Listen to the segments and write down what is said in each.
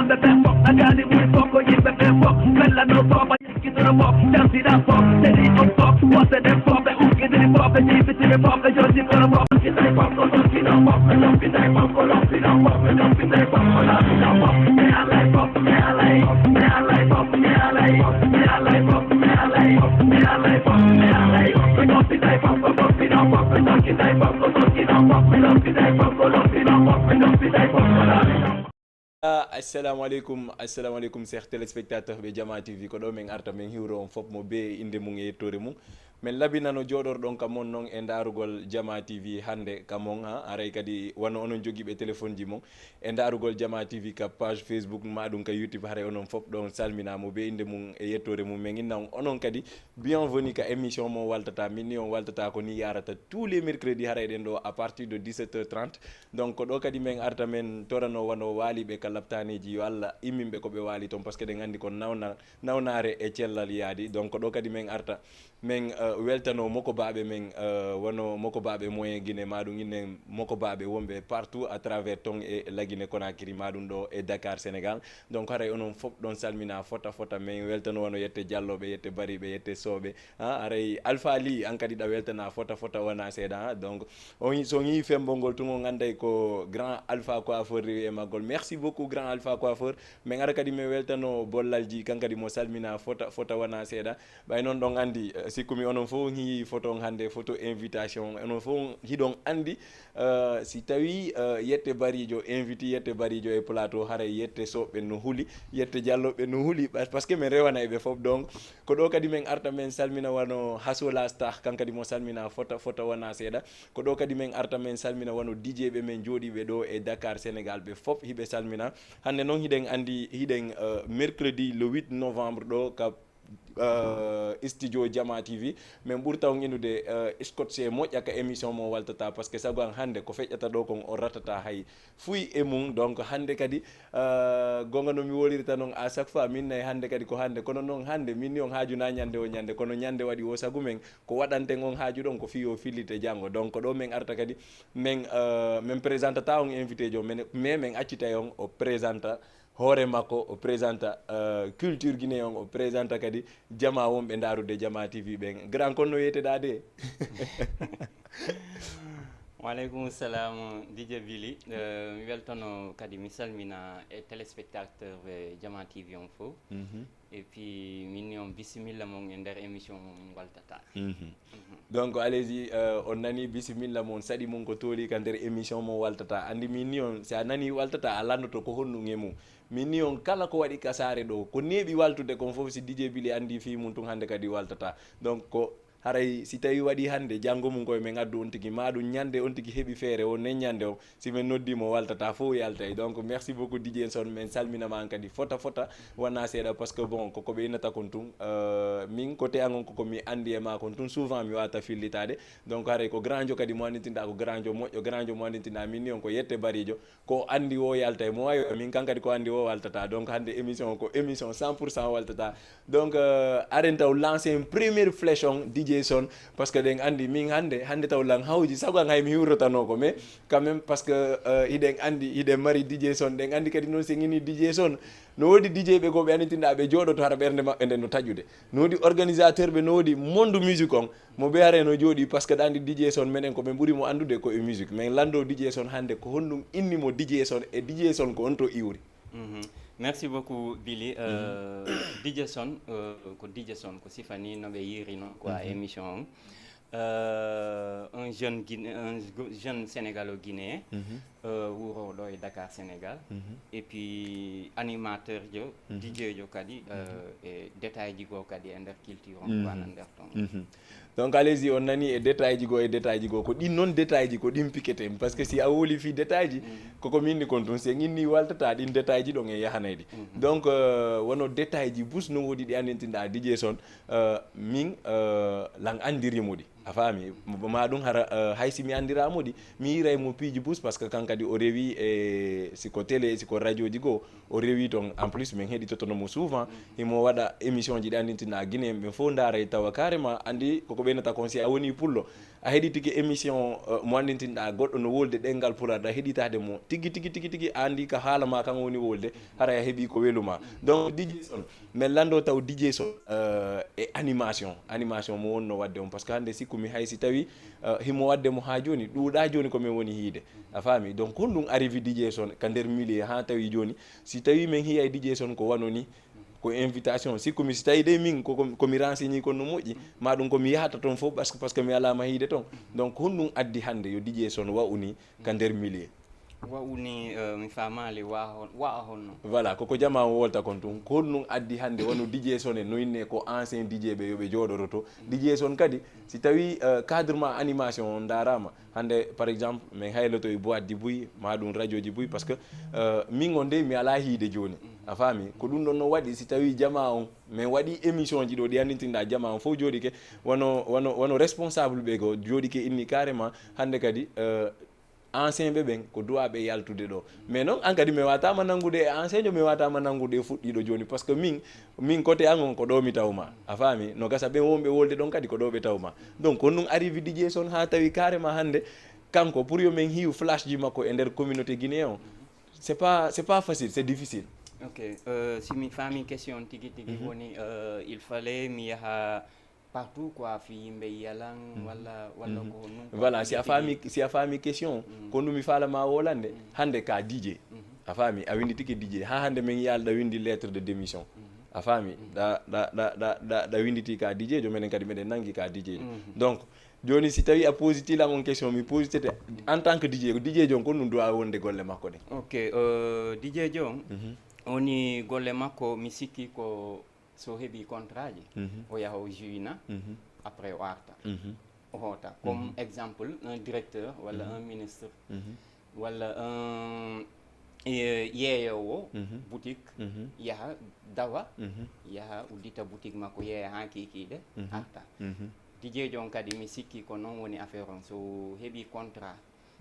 lambe be fok agani muri fok yimbe be fok bella no fok yiki no fok dansi da fok tedi on fok wase de fok be uki de fok jibi de fok josi ko fok ki dai fok ko ki no fok no ki dai fok ko no ki no fok no ki dai fok ko no ki no fok me alai fok me alai me alai fok me alai me alai fok me alai me alai fok me alai no ki dai fok ko ki no fok no ki dai fok ko ki no fok no ki dai fok ko no ki no fok no ki dai fok ko no assalamu alaikum chers téléspectateurs be Jama TV ko do men arta men hiwro on fop mo be inde mum e yettore mum men labinano jodorɗon kam on noon e darugol Jama TV hande kam on aray kadi wano onon jogiiɓe téléphone ji mon e darugol Jama TV ka page Facebook maɗum ka YouTube haray onon fop ɗon salminamo be inde mum e yettore mum men inna onon kadi bienvenue ka émission mo waltata min ni on waltata ko ni yarata tous les mercredis haray ɗen ɗo à partir de 17h30 donc ɗo kadi men arta men torano wano waaliɓe ka laptaneji yo Allah imminɓe koɓe waali toon par ce que ɗen andi ko nawnare e cellal yaadi donc ɗo kadi men arta men weltano moko baɓe men wono moko baɓe moyen Guinée maɗum inne moko baɓe wonɓe partout à travers ton e la Guinée Conakry maɗum ɗo e Dakar Sénégal donc haray onon foof ɗon salmina fota men weltano wono yette dialloɓe yette bariɓe yette sooɓe haray Alpha Ly an kadi ɗa weltana fota wona seeɗa donc so yi fembol ngol tun on anday ko grand Alpha Coiffeur rewi e maggol merci beaucoup grand Alpha Coiffeur min ara kadi mi weltano bollalji kan kadi mo salmina fota wona seeɗa ɓay noon ɗon andi sikkumi onon fof hi photo on hande photo invitation onon fof hiɗon andi si tawi yette barijo invité yette barijo e plateau haray yette soɓɓe no huuli yette dialloɓe no huuli par ce que min rewana ɓe foof donc ko ɗo kadi min arta men salmina wano Hasola Star kan kadi mo salmina fota wona seeɗa ko ɗo kadi min arta men salmina wano DJ ɓe men jooɗiɓe ɗo e Dakar Sénégal ɓe foof hiɓe salmina hande noon hiɗen andi hiɗen mercredi le 8 novembre ɗo ka studio Jama TV min ɓurta on innude scotche moƴƴa ka émission mo waltata par ce que sago an hande ko feƴƴata ɗo kon o ratata hay fuy e mum donc hande kadi gonga no mi wolirta noon à chaque fois min nayi hande kadi ko hande kono noon hande min ni on haajuna ñande o ñande kono ñande waɗi o sagu men ko waɗanten on haaju ɗon ko fiyo fillite janggo donc ɗo min arta kadi min présente ta on invité jo mais min accitay on o présenta hoore makko o présenta culture guinéen o présenta kadi jama wonɓe darude Jama TV ɓen grand konno wiyeteɗa de waleykum salam DJ Billy mi weltono kadi mi salmina e téléspectateur ɓe Jama TV on fof et puis min on bisimilla mon e nder émission mon waltata donc allez-y on nani bisimilla mon saɗi mum ko tooli ka nder émission mo waltata andi min ni on si a nani waltata a landoto ko honɗum e mum min ni on kala ko waɗi kasare ɗo ko neeɓi waltude kon fof si DJ Billy andi fi mum tun hande kadi waltata donc ko haray si tawi waɗi hande janggo mum koye min addu on tigui maɗum ñande on tigui heeɓi feere o nen ñande o si min noddimo waltata fof yaltay donc merci beaucoup DJ Son min salminama an kadi fota wona seeɗa par ce que bon koko ɓe innata kon tun min côté an on koko mi andi e ma kon tun souvent mi wata fillitade donc haray ko grand jo kadi mo andintinɗa ko grand jo moƴƴo grand jo mo andintinɗa min ni on ko yette barijo ko andi o yaltay mo wawi min kan kadi ko andi o waltata donc hande émission ko émission 100% waltata donc aren taw lancé une première flèche on DJ Son parce que ɗen andi min hande taw lan hawji sago an hay mi hiwrotano ko mais quand même parce que hiɗen andi hiɗen mari DJ Son ɗen andi kadi noon segini DJ Son no wodi DJ ɓe ko ɓe andintinɗa ɓe jooɗoto hara ɓerde maɓɓe nden no taƴude no wodi organisateur ɓe no wodi monde musique on mo ɓe are no jooɗi par ce que ɗa andi DJ Son meɗen ko ɓe ɓuurimo andude ko e musique mais lando DJ Son hande ko honɗum innimo DJ Son e DJ Son ko on to iwri merci beaucoup Billy DJ Son ko DJ Son ko sifani no ɓe yirino ko a émission on un jeune sénégalo-guinéen wuro ɗo e Dakar Sénégal et puis animateur jo DJ jo kadi e détail ji go kadi e nder culture on wana nder ton donc allez-y on nani e détail ji go ko ɗin noon détail ji ko ɗin piqueten par ce que si a woli fi détail ji koko minni kon tun sen inni waltata ɗin détail ji ɗon e yahanayde donc wono détail ji bus no wodi ɗi andintinɗa DJ Son min lan andirimo ɗi a faami ma ɗum hara haysi mi andiramo ɗi mi yiray mo piiji bus par ce que kankadi o rewi e siko télé siko radio ji goo o rewi toon en plus min heɗitotonomo souvent himo waɗa émission ji ɗi andintina guinéen ɓe fof daaray tawa carrément andi koko ɓeynata kon si a woni pullo a heɗitiki émission mo andintinɗa goɗɗo no wolde ɗengal pulaar ɗa heɗitade mo tigi a andi ka haala ma kan woni wolde hara a heeɓi ko weluma donc DJ Son min lando taw DJ Son e animation mo wonno wadde on par ce que hande sikku mi haysi tawi himo wadde mo ha joni ɗuuɗa joni komin woni hiide a faami donc honɗum arrivé DJ Son ka nder milieu ha tawi joni si tawi min hiyay DJ Son ko wanoni ko invitation sikkumi si tawi de min komi renseigné kon no moƴƴi ma ɗum komi yahata toon fof parce que mi alama hiide toon donc honɗum addi hande yo DJ Son wa'uni ka nder milieu wa'uni mi famali wa'a honno voilà koko jama o wolta kon tun ko honɗum addi hande wono DJ Son e noyinne ko ancien DJ ɓe yoɓe jooɗoro to DJ Son kadi si tawi cadrement animation on darama hande par exemple min hayloto e boîte ji buy ma ɗum radio ji buy par ce que min on de mi ala hiide joni a faami ko ɗum ɗon no waɗi si tawi jama on min waɗi émission ji ɗo ɗi andintinɗa jama on fof jooɗike wono responsable ɓe ko jooɗike inni carrément hande kadi ancien ɓe ɓen ko duwaɓe yaltude ɗo mais noon an kadi mi watama nangude e ancien jo mi watama nangude e fuɗɗiɗo joni par ce que min côté an on ko ɗo mi tawma a faami no gasa ɓen wonɓe wolde ɗon kadi ko ɗo ɓe tawma donc ko ɗum arrivé DJ Son ha tawi carrément hande kanko pour yo min hiiw flash ji makko e nder communauté guinéen o c'est pas facile c'est difficile. Ok, si mi famille question tigi woni il fallait mi yaha partout quoi fi yimɓe yalan walla ko non voilà si a faami question ko ɗum mi falama wolande hande ka DJ a faami a windi tigi DJ ha hande min yalɗa windi lettre de démission a faami ɗa winditi ka DJ jo minen kadi meɗen nangi ka DJ donc joni si tawi a positilan on question mi positete en tant que DJ jon ko ɗum dowa wonde golle makko ɗe. Ok DJ jon woni golle makko mi sikki ko so heɓi contrat ji o yaha o juina après o arta o hoota comme exemple un directeur walla un ministre walla un yeeyowo boutique yaha dawa yaha uddita boutique makko yeeya ha kikiɗe arta DJ jon kadi mi sikki ko noon woni affaire on so heɓi contrat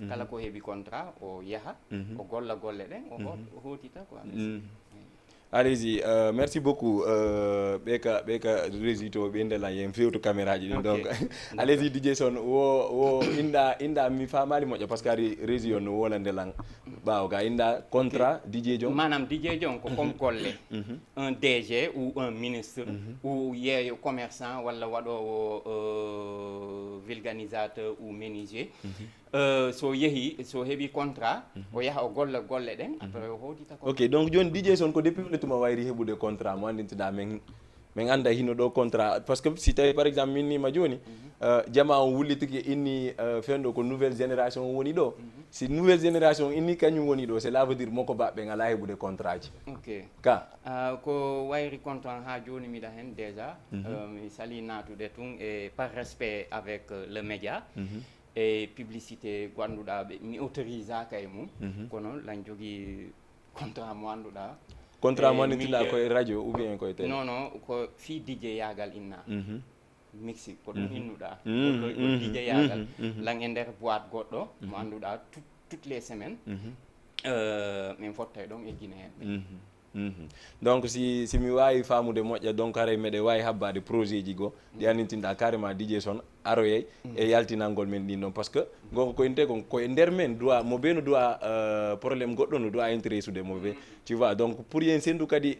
kala ko heɓi contrat o yaha o golla golle ɗen o hootita quoi. Allez-y, merci beaucoup. Beka résultat ɓe ndelan yen fewtu caméra ji ɗin donc allez-y DJ Son wo inda mi famali moƴƴa par ce que ari rési on no wola ndelan ɓawo ga inda contrat DJ jon manam DJ jon ko comme golle un DG ou un ministre ou yeeyo commerçant walla waɗowo vulganisateur ou menuisier so heeɓi contrat o yaha o golla golle ɗen après o hoodita ok donc joni DJ Son ko depuis tuma wayri heɓude contrat mo andinteɗa min anda hino ɗo contrat par ce que si tawi par exemple min nima joni jama on wullitiki inni fenɗo ko nouvelle génération woni ɗo si nouvelle génération inni kañum woni ɗo cela veut dire moko baɓe ngala heɓude contrat ji ok ka ko wayri contrat ha joni miɗa hen déjà mi sali natude tun e par respect avec le média e publicité ko annduɗa ɓe mi autorisaka e mum kono lan jogui contrat mo annduɗa contrat mo annduɗa koye radio ou bien koye télé non ko fi DJ yagal inna mixi ko ɗum innuɗa ko DJ yagal lan e nder boîte goɗɗo mo annduɗa toutes les semaines min fottay ɗon e Guinéen donc si mi wawi famude moƴƴa donc haray meɗe wawi habbade projet ji go ɗi andintinɗa carrément DJ Son aroyey e yaltinalngol men ɗin ɗon par ce que gonko koyente kon koye nder men doit mo ɓe no doit probléme goɗɗo no doit intéressé mo ɓe tu vois donc pour yen sendu kadi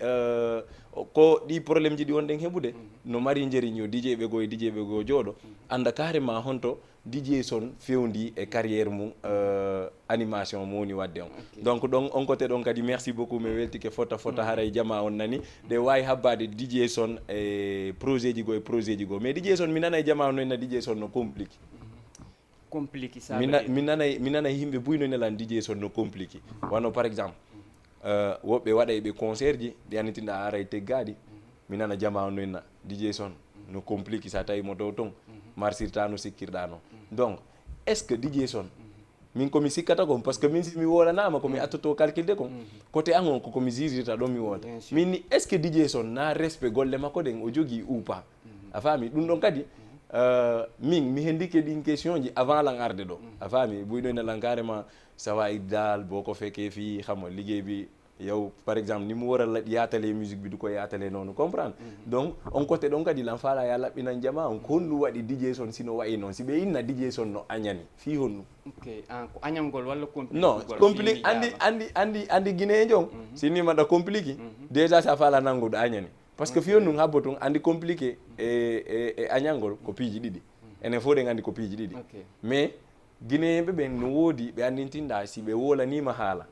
ko ɗi probléme ji ɗi wonɗen heɓude no mari njeriñ yo DJ ɓe go jooɗo anda carrément honto DJ Son fewndi e carrière mum animation mo woni wadde on donc ɗon on côté ɗon kadi merci beaucoup mi weltike fota haray jama on nani ɗe wawi habbade DJ Son e projet ji go mais DJ Son mi nana e jama on noyna DJ Son no compliqué ça mi nana yimɓe buyno nelan DJ Son no compliqué wano par exemple woɓɓe waɗa ɓe concert ji ɗi annitinɗa aray teggaɗi mi nana jama on noyna DJ Son no compliqué sa tawi mo dow ton marsirta no sikkirɗa noon donc est ce que DJ Son min komi sikkata kon par ce que min si mi wolanama komi attoto calculde kon côté an on komi jugirta ɗon mi wota min ni est ce que DJ Son na respect golle makko ɗen o jogui ou pas a faami ɗum ɗon kadi min mi hendike ɗin question ji avant lan arde ɗo a faami ɓuyɗoyne lan carrément ça va dal boo ko fekkee fii xam nga liggéey bi yow par exemple ni mu war a yaatalee musique bi du ko yaatalee noonu comprendre donc on côté ɗon kadi lan faala ya laɓɓinan jama on ko honɗum waɗi DJ Son sino wayi noon si ɓe inna DJ Son no añani fii honɗum ko añamgol walla non complique andi guinéen jong sini maɗa compliqué déjà sa faala nanguɗo añani par ce que fiyon ɗum habbo tun andi compliqué e añalngol ko piiji ɗiɗi enen fof ɗen andi ko piiji ɗiɗi mais guinéenɓe ɓen no woodi ɓe andintinɗa si ɓe wolanima haala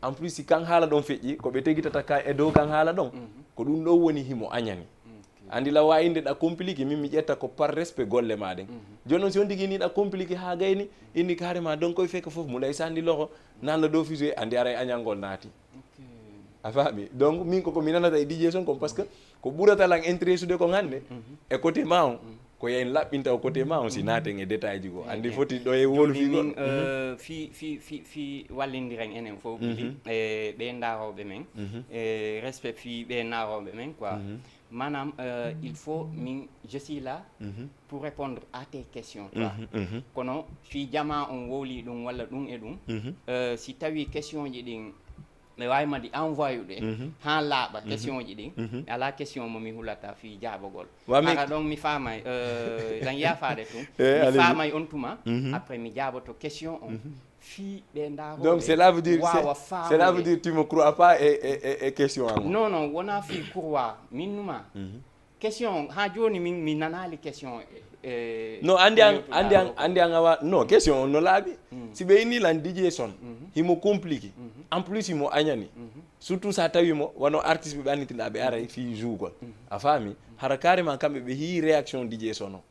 en plus si kan haala ɗon feƴƴi ko ɓe tegitata ka e dow kan haala ɗon ko ɗum ɗo woni himo añani andi la wayinde ɗa compliqué min mi ƴetta ko par respect golle maɗen joni noon si on tigui ni ɗa compliqué ha gayni inni carrément donc koye fekka foof mulay sandi loxo nanna dow fusé andi ara e añalngol naati a faami donc min koko mi nanata e DJ Son comme parce que ko ɓurata lan intérêt de ko hande e côté ma on ko yen laɓɓinta o côté ma on si naaten e détail ji go andi foti ɗo e wolufigol fi wallindiren enen fof e ɓe ndaroɓe men e respect fi ɓe naroɓe men quoi manam il faut min je suis là pour répondre à tes questions quoi kono fi jama on wowli ɗum walla ɗum e ɗum si tawi question ji ɗin ɓe wawi madi envoyé ɗe ha laaɓa question ji ɗin ala question momi hulata fi jaabogol ara ɗon mi famay tan yafade tum mi famay on tuma après mi jaaboto question on fi ɓe ndaroɓe donc cela veut dire cela veut dire tu me crois pas e question am non wona fi croix min numa question ha joni mi nanali question non andi an awa non question on no laaɓi si ɓe inni lan DJ Son himo compliqué en plus himo añani surtout sa tawimo wono artiste ɓe annitinɗa ɓe ara fi jougol a faami hara carrément kamɓe ɓe hi réaction DJ Son o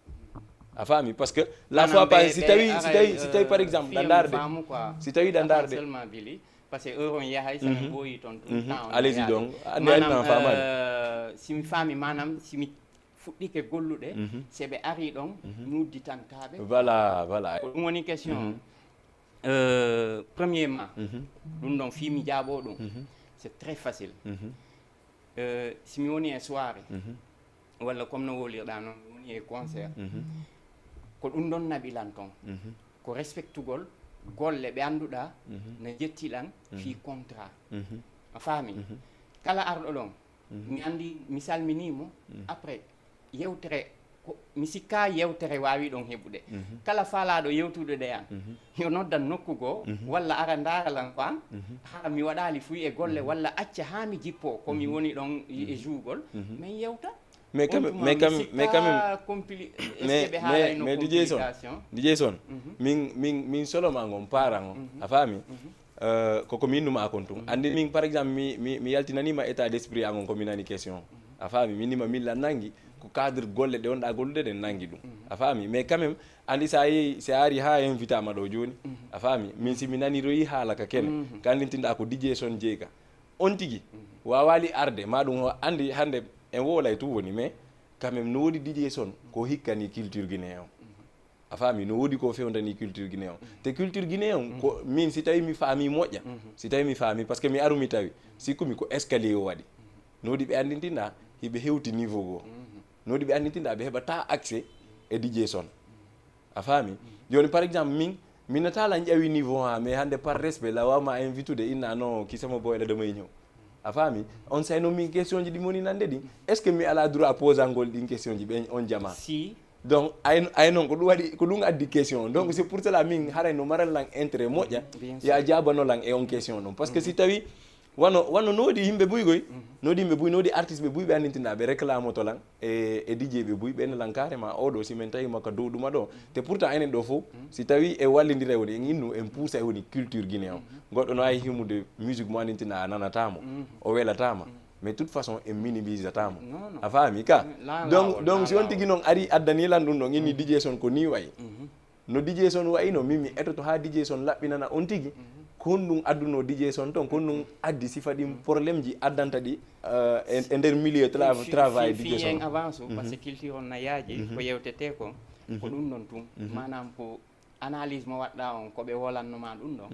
a faami par ce que la fois passé si tawi par exemple ɗa darde si tawi ɗa darde par ce que heure on yahay somi ɓooyi toon temps allez-y donc andi annan famani simi faami manam simi fuɗɗike golluɗe seɓe ari ɗon nudditantaɓe voilà ko ɗum woni question premièrement ɗum ɗon fimi jaaɓo ɗum c'est très facile simi woni e soirée walla comme no wolirɗa noon woni e concert ko ɗum ɗon naɓilan ton ko respectugol golle ɓe annduɗa no jettiɗan fi contrat a faami kala arɗo ɗon mi andi mi salminimo après yewtere mi sikka yewtere wawi ɗon heɓude kala faalaɗo yewtude ɗe an yo noddan nokku goo walla ara daralan fan ha mi waɗali fuy e golle walla acca ha mi jippo komi woni ɗon e jougol min yewta mais quand même DJ Son min soloma ngon paran o a faami koko min numa kon tum andi min par exemple mi yaltinanima état d'esprit angon komi nani question a faami min nima min la nangi ko cadre golle ɗe wonɗa gollude ɗen nangi ɗum a faami mais quand même andi sa yehi si ari ha invité ama ɗo joni a faami min simi naniroyi haala ka kene ka andintinɗa ko DJ Son jeeyka on tigui wawali arde ma ɗum andi hande en wolay tu woni mais quand même no woodi DJ Son ko hikkani culture guinéen o a faami no woodi ko fewndani culture guinéen o te culture guinéen o ko min si tawi mi faami moƴƴa si tawi mi faami par ce que mi arumi tawi sikkumi ko escalier o waɗi no woodi ɓe andintinɗa hiɓe hewti niveau goo no woodi ɓe andintinɗa ɓe heɓata accès e DJ Son a faami joni par exemple min natala ƴawi niveau ha mais hande par respect la wawma invitude inna non kisama boyɗa damay ñëw a faami on sayno min question ji ɗi moni nande ɗin est ce que mi ala droit posangol ɗin question ji ɓe on jama si donc ay noon ko ɗum waɗi ko ɗum addi question donc c'est pour cela min haray no maral lan intérêt moƴƴa ya jabanolan e on question ɗum par ce que si tawi wano noodi yimɓe buygoy noodi yimɓe buy noodi artiste ɓe buy ɓe andintinɗa ɓe réclame to lan e DJ ɓe buy ɓenne lan carrément oɗo si min tawi makka dow ɗuma ɗo te pourtant enen ɗo fof si tawi e wallidira woni en innu en poussa e woni culture guinéen o goɗɗo no ayi himmude musique mo andintinɗa a nanatamo o welatama mais toute façon en minimisatamo a faami ka donc si on tigui noon ari addanilan ɗum ɗon inni DJ Son ko ni wayi no DJ Son wayino min mi etoto ha DJ Son laɓɓinana on tigui kon ɗum adduno DJ Son ton kon ɗum addi sifa ɗin probléme ji addanta ɗi e nder milieu travail DJ Son avance par ce que culture on nayaji ko yewtete ko ko ɗum ɗon tum manam ko analyse mo waɗɗa on koɓe wolannoma ɗum ɗon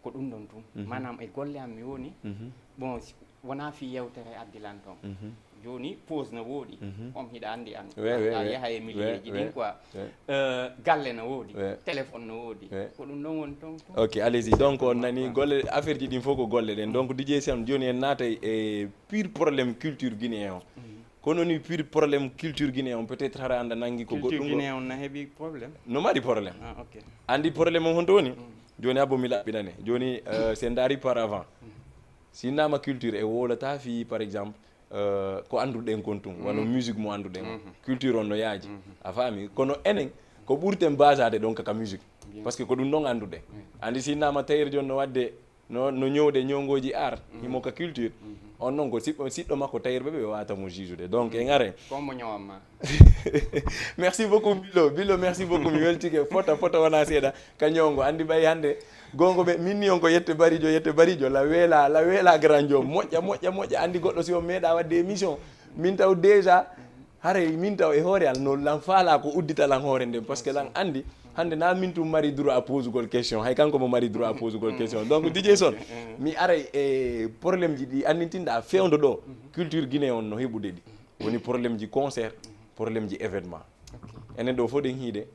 ko ɗum ɗon tum manam e golle am mi woni bon wona fi yewtere addilan ton joni pause no woodi on hiɗa andi an a yaha e milieu ji ɗin quoi galle no woodi téléphone no woodi ko ɗum ɗon woni ton ok allez-y donc on nani golle affaire ji ɗin fof ko golle ɗen donc DJ Sam joni en naata e pure probléme culture guinéen o kono ni pure probléme culture guinéen on peut être hara anda nangi ko goɗɗum guinéen on na heeɓi probléme no maɗi probléme ok andi probléme o honto woni joni abo mi laɓɓinane joni sen daari par avant si nama culture e wolata fi par exemple ko anduɗen kon tum wano musique mo anduɗen o culture on no yaaji a faami kono enen ko ɓurten basade ɗon kaka musique par ce que ko ɗum ɗon anduɗen andi si nama tayir joni no wadde no ñowde ñowgoji art himo ka culture on noon ko siɗɗo makko tayirɓe ɓe wata mo juge donc en are comme ñowamma merci beaucoup Bilo merci beaucoup mi weltike fota wona seeɗa ka ñowgo andi ɓay hande gongo ɓe minni on ko yette barijo la weela grand jo moƴƴa andi goɗɗo si o meeɗa wadde émission min taw déjà haray min taw e hoore al no lan faala ko udditalan hoore nden par ce que lan andi hande na min tum mari droit à pose gol question hay kanko mo mari droit à pose gol question donc DJ Son mi aray e probléme ji ɗi annintinɗa fewdo ɗo culture guinéen on no heɓude ɗi woni probléme ji concert probléme ji événement enen ɗo fof ɗen hiide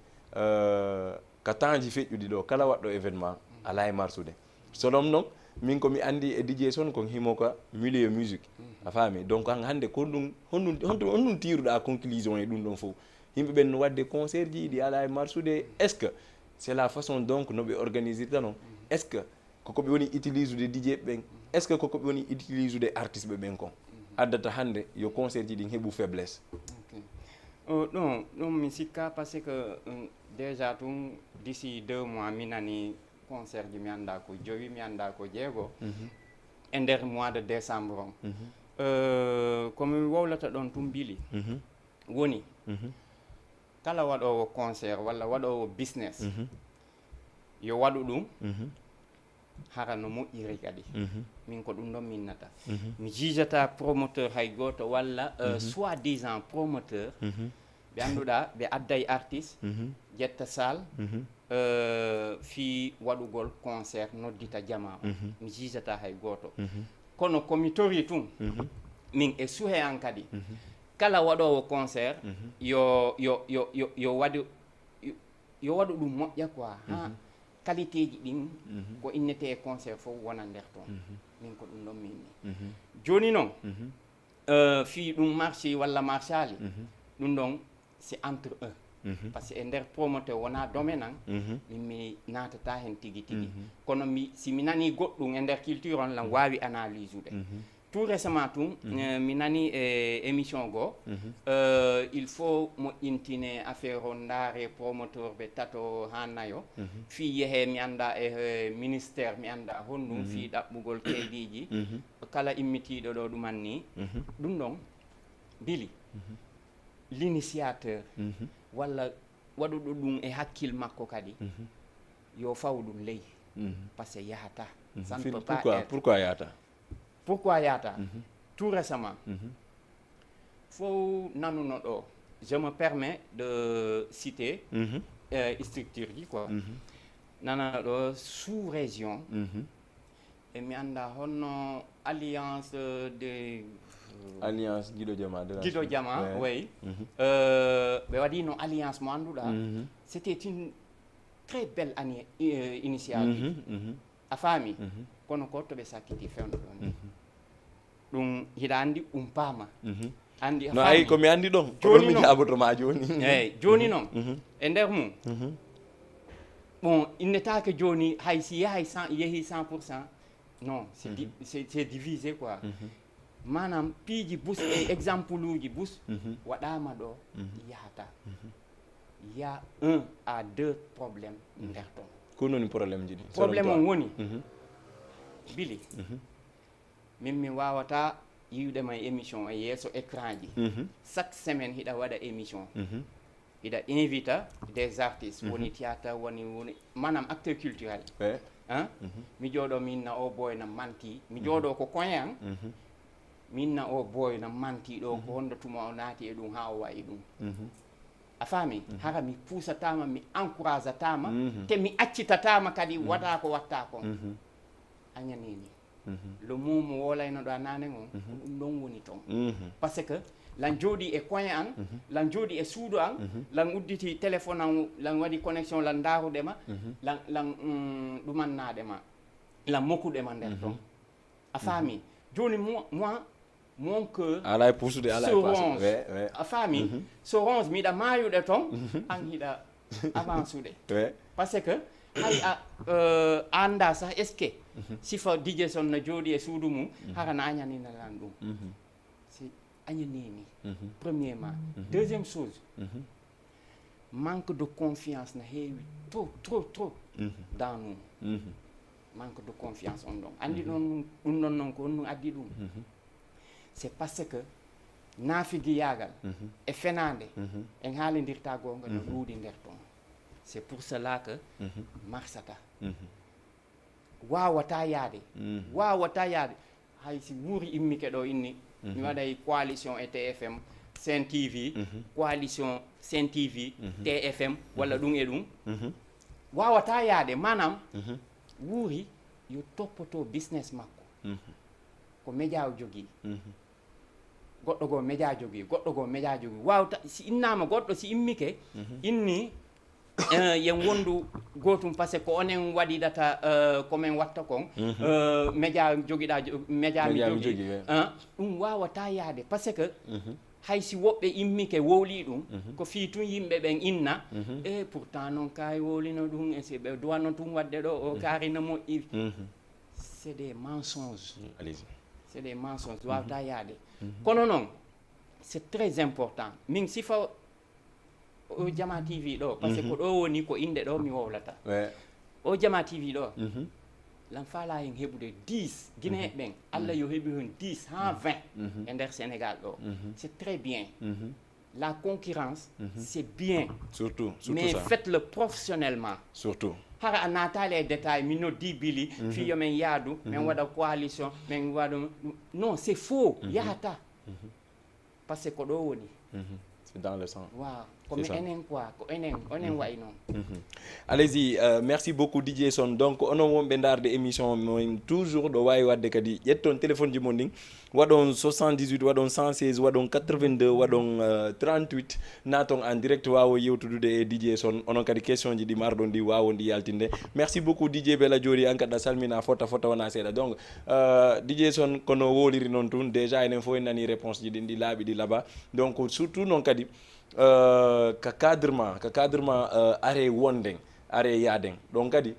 ka temps ji feƴƴuɗi ɗo kala waɗɗo événement ala e marsude solom noon min komi andi e DJ Son ko himo ka milieu musique a faami donc an hande ko ɗum honɗum tiruɗa conclusion e ɗum ɗon fof yimɓe ɓen no wadde concert ji ɗi ala e marsude est ce que c'est la façon donc no ɓe organiser ta noon est ce que koko ɓe woni utilise ude DJ ɓen est ce que koko ɓe woni utilise ude artiste ɓe ɓen kon addata hande yo concert ji ɗin heɓu faiblesse ɗum mi sikka par ce que déjà tum d'ici 2 mois mi nani concert ji mi anda ko 5 mi anda ko 6 e nder mois de décembre on komi wowlata ɗon tum Bili woni kala waɗowo concert walla waɗowo business yo waɗu ɗum hara no moƴƴiri kadi min ko ɗum ɗon minnata mi jijata promoteur hay goto walla soi-disant promoteur ɓe annduɗa ɓe adday artiste ƴetta salle fi waɗugol concert noddita jama o mi jijata hay goto kono komi tori tun min e suhe an kadi kala waɗowo concert yo waɗu ɗum moƴƴa quoi ha qualité ji ɗin ko innete e concert fof wona nder toon min ko ɗum ɗon minni joni noon fi ɗum marché walla marchali ɗum ɗon c'est entre eux par ce que e nder promoteur wona domaine an min mi natata hen tigui kono si mi nani goɗɗum e nder culture on lan wawi analyse ude tout récemment tum mi nani émission go il faut moƴƴintine affaire o ndaare promoteur ɓe tato ha nayo fi yeehe mi anda e ministère mi anda honɗum fi ɗaɓɓugol keydiji kala immitiɗo ɗo ɗuman ni ɗum ɗon Bili l'initiateur walla waɗuɗo ɗum e hakkil makko kadi yo faw ɗum ley par ce que yahata ça ne peut pas être pourquoi yahata tout récemment fo nanuno ɗo je me permets de citer structure ji quoi nana ɗo sous région e mi anda honno alliance de alliance Guido Diama oui ɓe waɗino alliance mo annduɗa c'était une très belle initiative a faami kono ko to ɓe sakkiti fewno ɗon ɗum hiɗa andi paama andi no ayi komi andi ɗon joni mi jabotoma joni eyyi joni noon e nder mum bon innetake joni hay si yeehi 100% non c'est divisé quoi manam piiji bus e exemple uji bus waɗama ɗo yahata il y a 1 à 2 probléme nder ton ko noni probléme ji ɗi probléme on woni Bili min mi wawata yiwdema e émission e yeeso écran ji chaque semaine hiɗa waɗa émission hiɗa invita des artistes woni théâtre woni manam acteur culturel mi jooɗo minna o boyna manti mi jooɗo ko koyan minna o boyna manti ɗo ko honno tuma o naati e ɗum ha o wayi ɗum a faami hara mi puusatama mi encourageatama te mi accitatama kadi waɗa ko watta kon añanini le mum wolayno ɗo a nane on ɗum ɗon woni toon par ce que lan jooɗi e koye an lan jooɗi e suudu an lan udditi téléphone an lan waɗi connexion lan daaruɗema lan ɗumannaɗema lan mokkuɗema nder toon a faami joni moi mon cœur se ronge a faami so ronge miɗa mayuɗe toon an hiɗa avance uɗe par ce que hay a anda sah est ce que sifa DJ Son no jooɗi e suudu mum hara na añanina lan ɗum si añanini premièrement deuxième chose manque de confiance na heewi trop dans nous manque de confiance on ɗon andi ɗon ɗum ɗon noon ko on ɗum addi ɗum c'est parce que naafigiyagal e fenade en haalidirta gonga no ɗuuɗi nder toon c'est pour cela que marsata wawata yaade hay si wuuri immike ɗo inni mi waɗay coalition e TFM Sen TV coalition Sen TV TFM walla ɗum e ɗum wawata yaade manam wuuri yo toppoto business makko ko média o jogii goɗɗo goo média jogii wawta si innama goɗɗo si immike inni yen wondu gotum par ce que ko onen waɗiɗata komin watta kon média joguiɗa média mi jogui ɗum wawata yaade par ce que hay si woɓɓe immike wowli ɗum ko fi tun yimɓe ɓen inna e pourtant noon kay wowlino ɗum e si ɓe duwanno tun wadde ɗo o karina moƴƴiri c'est des mensonges c'est des mensonges wawata yaade kono noon c'est très important min sifa o Jama TV ɗo par ce que ko ɗo woni ko inde ɗo mi wowlata o Jama TV ɗo lan faala hen heɓude 10 guinéen ɓen Allah yo heɓi hen 10 ha 20 e nder Sénégal ɗo c'est très bien la concurrence c'est bien surtout mais ça. Faites-le professionnellement surtout hara a natali e détail min noddi Billy fiyo men yaadu min waɗa coalition min waɗa non c'est faux yahata par ce que ko ɗo woni c'est dans le sang waaw allez-y merci beaucoup DJ Son donc onon wonɓe darde émission mon toujours ɗo wawi wadde kadi ƴetton téléphone ji mon ɗin waɗon 78 waɗon 116 waɗon 82 waɗon 38 naton en direct wawo yewtudude e DJ Son onon kadi question ji ɗi marɗon ɗi wawon ɗi yaltinde merci beaucoup DJ Bella Jori an kadi a salmina fota wona seeɗa donc DJ Son kono woliri noon tun déjà enen fof en nani réponse ji ɗin ɗi laaɓi ɗi laaɓa donc surtout noon kadi ka cadrement are wonden are yaden donc kadi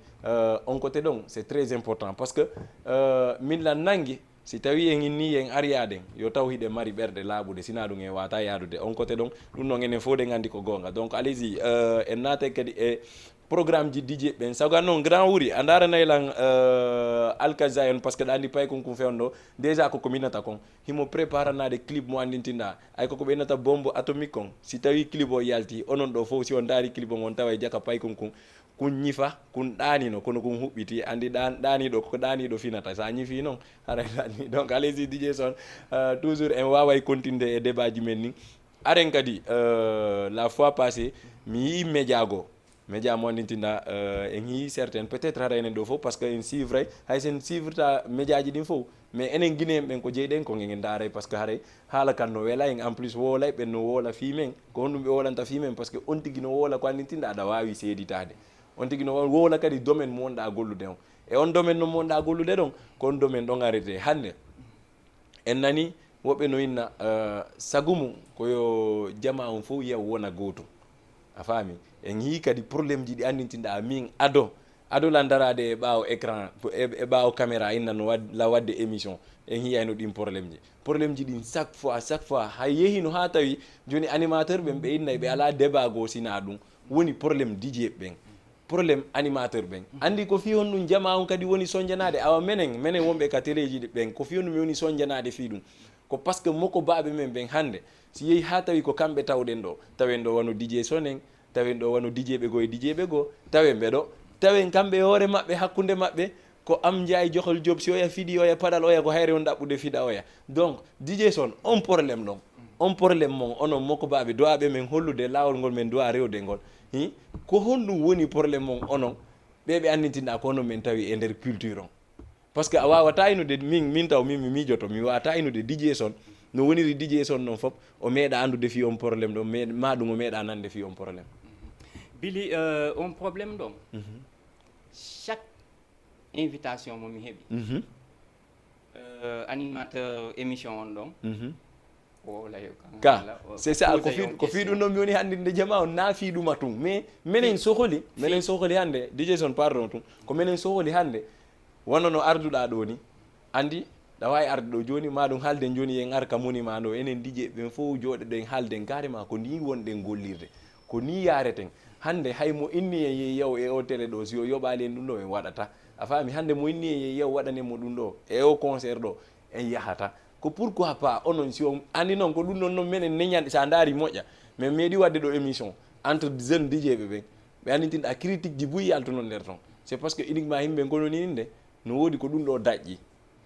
on côté ɗon c'est très important parce que min lan nangi si tawi en inni en ariyaden yo taw hiɗe mari ɓerde laaɓude sina ɗum en wata yadude on côté ɗon ɗum noon enen fof de gandi ko gonga donc allez-y en naate kadi e programme ji DJ ɓen sago noon grand wuri a daranaylan alkaza en parce que ɗa andi pay konkum fewno déjà koko minata kon himo préparanade clip mo andintinɗa ay koko ɓennata bombe atomique kon si tawi clip o yalti onon ɗo fof si on daari clip on tawa e jaka pay konkum kun ñifa kun ɗanino kono kun huɓɓiti andi ɗaniɗo koko ɗaniɗo finata sa ñifi noon haɗa ɗani donc allez-y DJ Son toujours en waway continude e débat ji men ni aren kadi la fois passé mi yi média mo andintinɗa en yi certaine peut-être haɗa enen ɗo fof par ce que en suivre hay sen suivreta média ji ɗin fof mais enen guinéen ɓen ko jeyɗen ko en daaray par ce que haɗay haala kan no weela en en plus woolay ɓen no woola fimen ko honɗum ɓe wolanta fimen par ce que on tigui no woola ko andintinɗa aɗa wawi seeditade on tigui no woola kadi domaine mo wonɗa gollude on e on domaine no mo wonɗa gollude ɗon ko on domaine ɗon arrêté hande en nani woɓɓe no inna sagumu koyo jama on fof yiya wona gotum a faami en yii kadi probléme ji ɗi andintinɗa min ado lan darade e ɓaawo écran e ɓaawo caméra innano la wadde émission en yiyayno ɗin probléme ji ɗin chaque fois hay yehino ha tawi joni animateur ɓen ɓe innay ɓe ala débat go sina ɗum woni probléme DJ ɓen probléme animateur ɓen andi ko fi hon ɗum jama on kadi woni soñjanade awa menen wonɓe ka téléji ɓen ko fi hon ɗum woni soñjanade fi ɗum ko par ce que moko baaɓe men ɓen hande si yehi ha tawi ko kamɓe tawɗen ɗo tawen ɗo wano DJ Son en tawen ɗo wano DJ ɓe goo tawen ɓe ɗo tawen kamɓe hoore maɓɓe hakkude maɓɓe ko am jaayi johol job si oya fiɗi oya paɗal oya ko hayre on ɗaɓɓude fiɗa oya donc DJ Son on probléme ɗon on probléme mon onon moko baaɓe duwaɓe men hollude lawol ngol men duwa rewde ngol ko honɗum woni probléme mon onon ɓeɓe andintinɗa ko onon men tawi e nder culture on parce que a wawata inude min taw min mi miijoto mi wawata inude DJ Son no woniri DJ Son noon fof o meeɗa andude fi on probléme ɗo ma ɗum o meeɗa nande fi on probléme Billy on probléme ɗon chaque invitation momi heeɓi animateur émission on ɗon ka c'est ça ko fi ɗum ɗon mi woni hannde nde jama on naafi ɗuma tun mais minen sohli hannde DJ Son pardon tun ko minen sohli hannde wonno no arduɗa ɗo ni andi ɗa wawi arde ɗo joni ma ɗum haalden joni yen ar ka moni ma ɗo enen DJ ɓen fof jooɗeɗen haalden carrément ko ni wonɗen gollirde ko ni yareten hannde haymo inni en yeeyaw e o télé ɗo si o yoɓali en ɗum ɗo en waɗata a faami hannde mo inni en yeeyaw waɗanemo ɗum ɗo e o concert ɗo en yahata ko pourquoi pas onon si on andi noon ko ɗum ɗon noon minen neñanɗe sa daari moƴƴa mais meeɗi wadde ɗo émission entre jeune DJ ɓe ɓe annitinɗa critique ji buyi altunon nder ton c'est parce que uniquement yimɓe gononi nde no woodi ko ɗum ɗo daƴƴi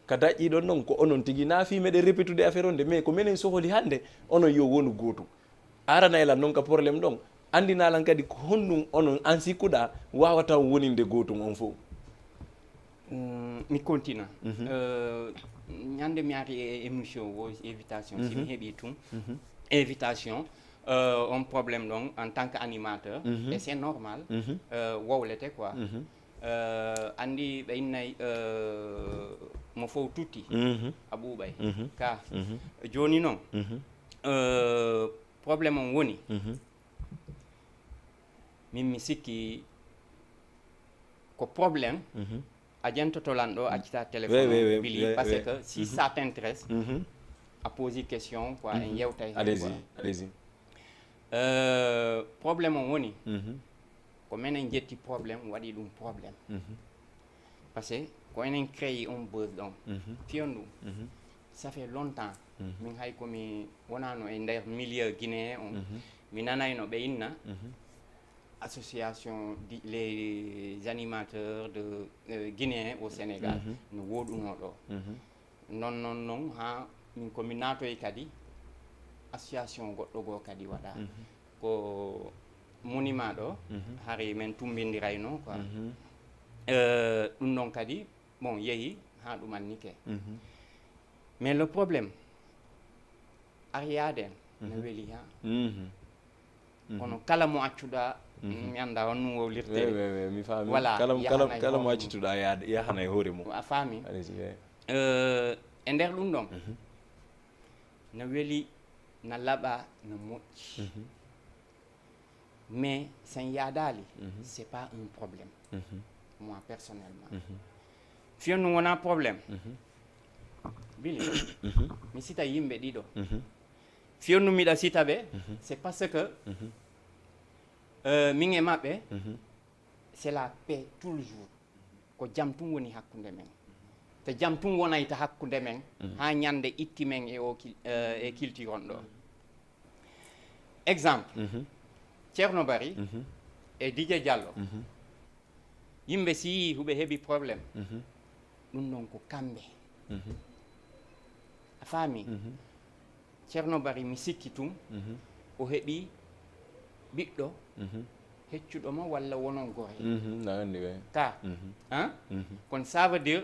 ka daƴƴi ɗon noon ko onon tigi naafi meɗe répétude affaire on de mais ko minen sohli hannde onon yo wonu gootum aranaylan noon ka probléme ɗon andinalan kadi ko honɗum onon an sikkuɗa wawata woninde gootum on fof mi continue ñande mi ari e émission wo invitation si mi heeɓi tun invitation on probléme ɗon en tant que animateur et c'est normal wowlete quoi andi ɓe innayi mo fof tutti a ɓuuɓay ka joni noon probléme on woni min mi sikki ko probléme a jentotolan ɗo accita téléphone Billy parce que si ça t'intéresse a poser question quoi en yewtay allez-y probléme on woni ko minen jetti probléme waɗi ɗum probléme parce que ko enen créé on buzz ɗon fiyon ɗum ça fait longtemps min hay komi wonano e nder milieu guinéen on mi nanayno ɓe inna association les animateurs de guinéens au Sénégal no woɗuno ɗo non ha min komi natoy kadi association goɗɗo goo kadi waɗa ko monima ɗo hari men tumbindirayno quoi ɗum ɗon kadi bon yeehi ha ɗum annike mais le problème ariyaden no weeli ha kono kala mo accuɗa mi anda on ɗum wowlirte mi faami voilà kala mo accituɗa yahana e hoore mum a faami e nder ɗum ɗon no weeli no laaɓa no moƴƴi mais sen yaadali c'est pas un problème moi personnellement fiyon ɗum wona probléme Billy mi sita yimɓe ɗiɗo fiyon ɗum miɗa sita ɓe c'est parce que min e maɓɓe c'est la paix tout le jour ko jam tum woni hakkude men te jam tum wonayta hakkude men ha ñande itti men e o e kiltiron ɗo exemple Ceerno Bari e DJ Diallo yimɓe si yi huɓe heeɓi probléme ɗum ɗon ko kamɓe a faami Ceerno Bari mi sikki tum o heeɓi ɓiɗɗo heccuɗo ma walla wonon gore ka hein kon ça veut dire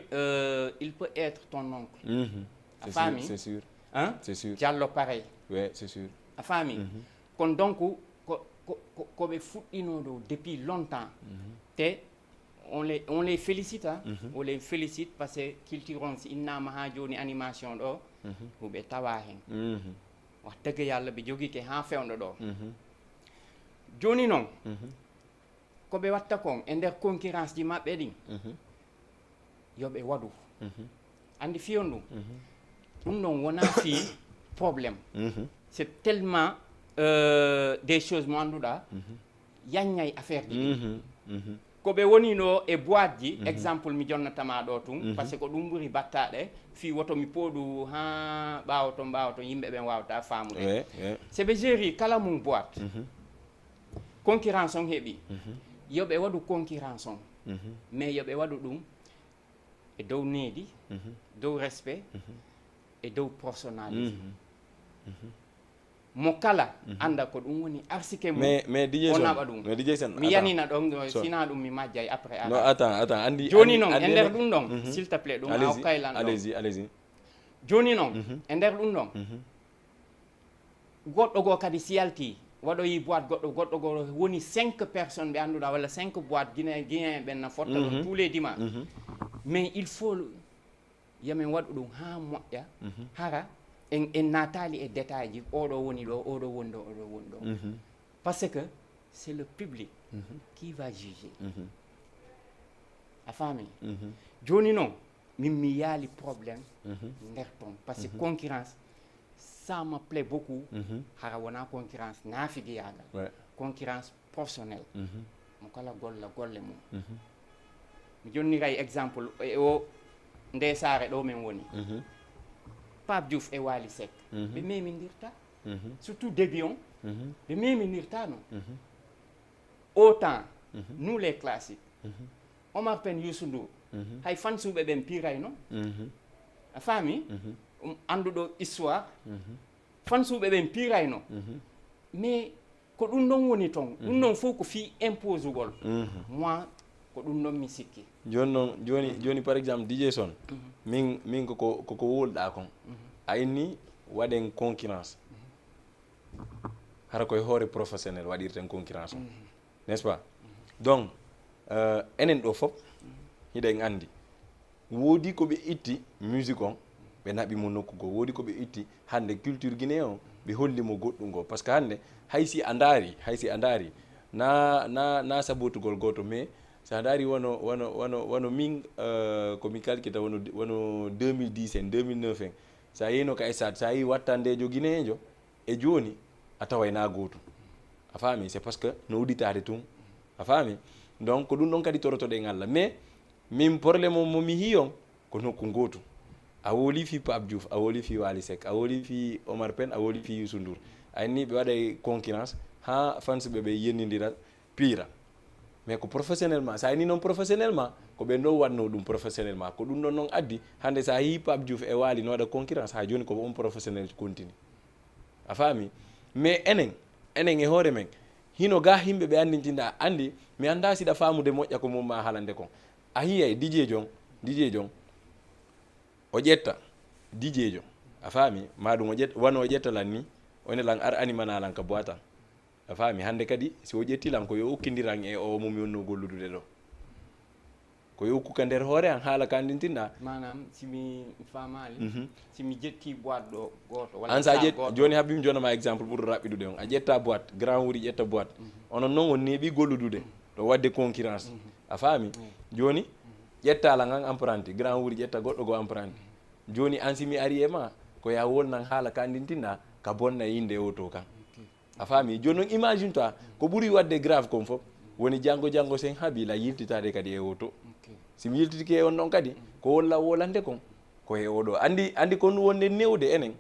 il peut être ton oncle a faami c'est sûr hein c'est sûr Diallo pareil ouais c'est sûr a faami kon donc koɓe fuɗɗino ɗo depuis longtemps te on les félicite hein on les félicite parce que culture on si innama ha joni animation ɗo huɓe tawa hen wax dëgg yalla ɓe joguike ha fewɗo ɗo joni noon koɓe watta kon e nder concurrence ji maɓɓe ɗin yoɓe waɗu andi fiyon ɗum ɗum ɗon wona fi probléme c'est tellement des choses mo annduɗa yaññay affaire ji koɓe woni ɗo e boîte ji exemple mi jonnatama ɗo tun par ce que ko ɗum ɓuuri battaɗe fi woto mi pooɗu ha ɓawa to yimɓe ɓen wawata famude c'est ɓe géri kala mum boîte concurrence on heeɓi yoɓe waɗu concurrence on mais yoɓe waɗu ɗum e dow needi dow respect e dow personnalité mo kala anda ko ɗum woni arsike mum mais DJ o Son naɓa ɗum mais DJ Son mi yanina ɗon sina ɗum mi majjay après non attends andi joni noon e nder ɗum ɗon s'il te plaît ɗum a hokkaylan ɗon allez-y joni noon e nder ɗum ɗon goɗɗo goo kadi si yalti waɗoyi boîte goɗɗo goo woni 5 personnes ɓe annduɗa walla 5 boîte guinéen ɓen na fotta ɗum tous les dimanches mais il faut yamin waɗu ɗum ha moƴƴa hara en natali e détail ji oɗo woni ɗo oɗo woni ɗo oɗo woni ɗo parce que c'est le public qui va juger a faami joni noon min mi yaali probléme nder ton par ce que concurrence ça me plaît beaucoup hara wona concurrence naafigiyagal concurrence professionnelle mo kala golla golle mum mi jonniray exemple e o nde saare ɗo min woni Pape Diouf e Wally Seck ɓe meminirta surtout début on ɓe meminirta non autant nous les classiques Omar Pène Youssou Ndour hay fansuɓe ɓen piray non a faami anduɗo histoire fansuɓe ɓen pirayno mais ko ɗum ɗon woni toon ɗum ɗon fof ko fi impose ugol moi ko ɗum ɗon mi sikki joni noon joni par exemple DJ Son min koko wolɗa kon a inni waɗen concurrence hara koye hoore professionnel waɗirten concurrence o n'est ce pas donc enen ɗo fof hiɗen andi woodi ko ɓe itti musique on ɓe naɓimo nokku go woodi ko ɓe itti hande culture guinéen o ɓe hollimo goɗɗum go par ce que hande haysi a ndaari na sabotugol goto mais sa ndaari wono min komi calquita wono 2010 en 2009 en sa yeyno ka stade sa yi wattandejo guinéenjo e joni a taway na gotum a faami c'est parce que no uditade tum a faami donc ko ɗum ɗon kadi torotoɗen Allah mais min probléme mo mi hiyon ko nokku gotum a woli fi Pape Diouf a woli fi Wally Seck a woli fi Omar Pène a woli fi Youssou Ndour ayni ɓe waɗay concurrence ha fansɓe ɓe yennidira pira mais ko professionnellement sa ni noon professionnellement ko ɓe ɗo watno ɗum professionnellement ko ɗum ɗon noon addi hande sa yi Pape Diouf e Wally no waɗa concurrence ha joni ko on professionnel continue a faami mais enen e hoore men hino ga himɓe ɓe andintinda andi mi anda siɗa famude moƴƴa ko mum ma halande kon a yiyay DJ jon o ƴetta DJ jon a faami maɗum wano o ƴettalan ni one lan ar animanalan ka boitan a faami hande kadi si o ƴettilan ko yo ukkidiran e o mum yonno golludude ɗo ko yo ukkuka nder hoore an haala ka andintinɗa manam simi famali simi ƴetti boîte ɗo goto an sa joni habbimi jonama exemple ɓuuri raɓɓiɗude on a ƴetta boîte grand wuri ƴetta boîte onon noon on neeɓi golludude ɗo wadde concurrence a faami joni ƴettalan an apprenti grand wuri ƴetta goɗɗo go apprenti joni an simi ari e ma ko ya wonnan haala ka andintinɗa ka bonna yinde o to kan a faami joni noon imagine toi ko ɓuuri wadde grave kon fof woni janggo sen haabila yiltitade kadi e oto simi yiltitiki e on ɗon kadi ko wolla wolande kon ko e oɗo andi kon wonde newde enen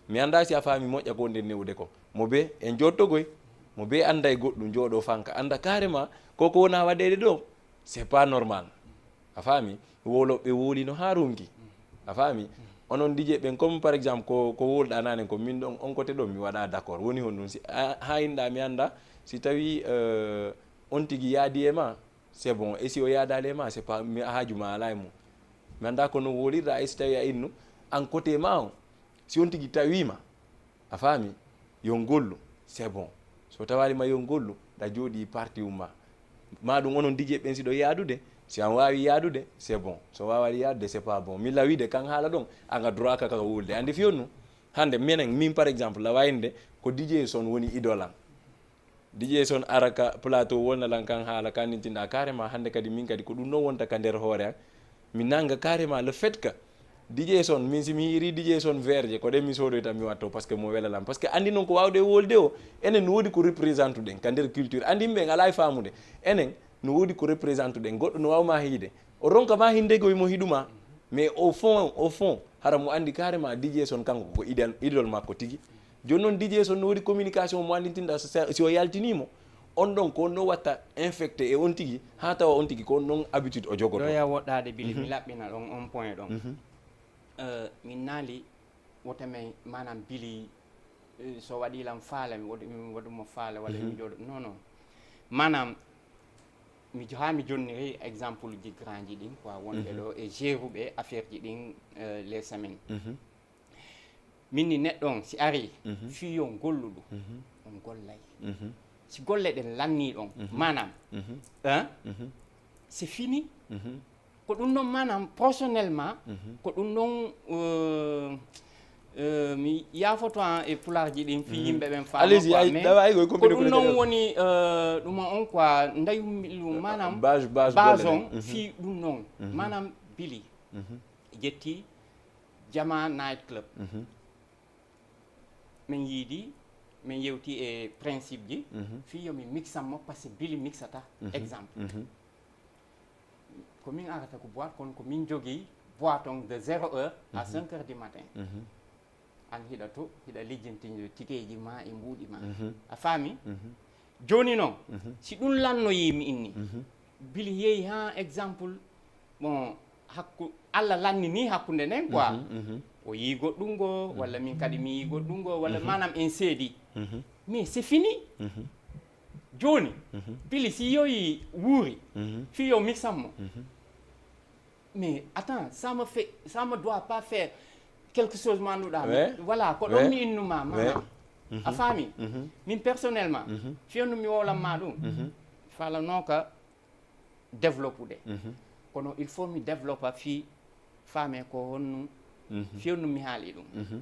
mi anda si a faami moƴƴa ko wonde newde ko mo be en jottogoy mo be anda e goɗɗum jooɗo fanka anda carrément koko wona waɗede ɗo c'est pas normal a faami woloɓe wolino ha ronki a faami onon DJ ɓen comme par exemple ko wolɗa nane ko min ɗon on côté ɗon mi waɗa d' accord woni hon ɗum si ha inɗa mi anda si tawi on tigui yaadi e ma c'est bon et si o yaadali e ma c'est pas mi haajuma ala e mum mi anda kono wolirɗa e si tawi a innu en côté ma o si on tigui tawima a faami yon gollu c'est bon so tawalima yon gollu ɗa jooɗi parti umma maɗum onon DJ ɓen siɗo yaadude si an wawi yaadude c'est bon so wawali yaadude c'est pas bon mi lawide kan haala ɗon anga droit kaka wulde andi fiyonnu hande minen min par exemple lawayinde ko DJ Son woni idolan DJ Son araka plateau wonalan kan haala kanintinɗa carrément hande kadi min kadi ko ɗum ɗon wonta ka nder hoore an mi nanga carrément le fait que DJ Son min simi hiri DJ Son verje ko ɗen mi sodoyta mi watto par ce que mo welalam par ce que andi noon ko wawde wolde o enen no woodi ko représente ɗen ka nder culture andi yimɓe ala e famude enen no woodi ko représente ɗen goɗɗo no wawma hiide o ronka ma hindegoy mo hiɗuma mais au fond hara mo andi carrément DJ Son kanko ko idol makko tigi joni noon DJ Son no woodi communication mo andintinɗa si o yaltinimo on ɗon ko no watta infecté e on tigi ha tawa on tigi ko on ɗon habitude o jogoto ɗo ya woɗɗade Bili mi laɓɓina ɗon on point ɗon min naali woto men manam Bili so waɗilam faala mi waɗumo faala walla mi jooɗo non manam mi jonniri exemple ji grand ji ɗin quoi wonɓe ɗo e géruɓe affaire ji ɗin les semaines min ni neɗɗo on si ari fiyo golluɗo on gollay si golle ɗen lanni ɗon manam c'est fini ko ɗum ɗon manam personnellement ko ɗum ɗon mi yafoto e pularji ɗin fi yimɓe ɓen faama ko ɗum ɗon woni ɗuma on quoi ndayumillu manam base on fi ɗum ɗon manam Billy jetti Jama Night Club min yiidi min yewti e principe ji fi yomi mixanmo par ce que Billy mixata exemple ko min arata ko boîte kono ko min jogui boîte on de 0h à 5h du matin an hiɗa to hiɗa lijjintiño tikeji ma e mbuuɗi ma a faami joni noon si ɗum lannoyimi inni Billy yeehi ha exemple bon Allah lanni ni hakkude nden quoi o yi goɗɗum go walla min kadi mi yi goɗɗum go walla manam en seedi mais c'est fini joni Billy si yoyi wuuri fi yo mixanmo mais attends ça me doit pas faire quelque chose manduɗa voilà ko ɗon mi innuma manam a faami min personnellement fiyonno mi wowlanma ɗum falano ka développude kono il faut mi développa fi faame ko honnu fiyonno mi haali ɗum